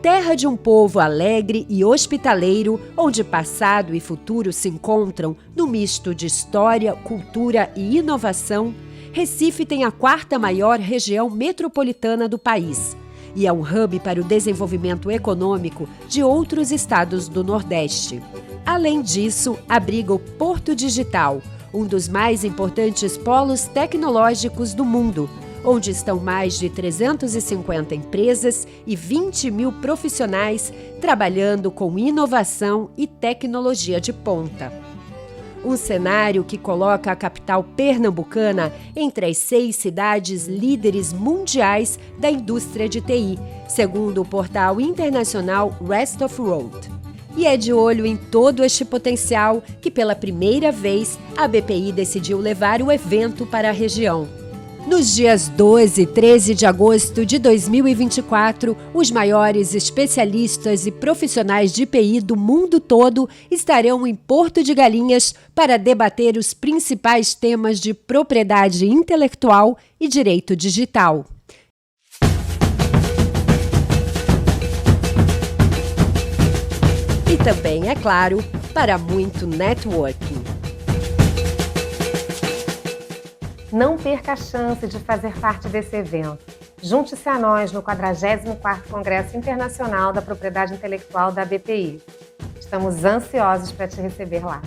terra de um povo alegre e hospitaleiro, onde passado e futuro se encontram no misto de história, cultura e inovação, Recife tem a 4ª maior região metropolitana do país e é um hub para o desenvolvimento econômico de outros estados do Nordeste. Além disso, abriga o Porto Digital, um dos mais importantes polos tecnológicos do mundo, onde estão mais de 350 empresas e 20 mil profissionais trabalhando com inovação e tecnologia de ponta. Um cenário que coloca a capital pernambucana entre as 6 cidades líderes mundiais da indústria de TI, segundo o portal internacional Rest of World. E é de olho em todo este potencial que, pela primeira vez, a BPI decidiu levar o evento para a região. Nos dias 12 e 13 de agosto de 2024, os maiores especialistas e profissionais de TI do mundo todo estarão em Porto de Galinhas para debater os principais temas de propriedade intelectual e direito digital. E também, é claro, para muito networking. Não perca a chance de fazer parte desse evento. Junte-se a nós no 44º Congresso Internacional da Propriedade Intelectual da BPI. Estamos ansiosos para te receber lá.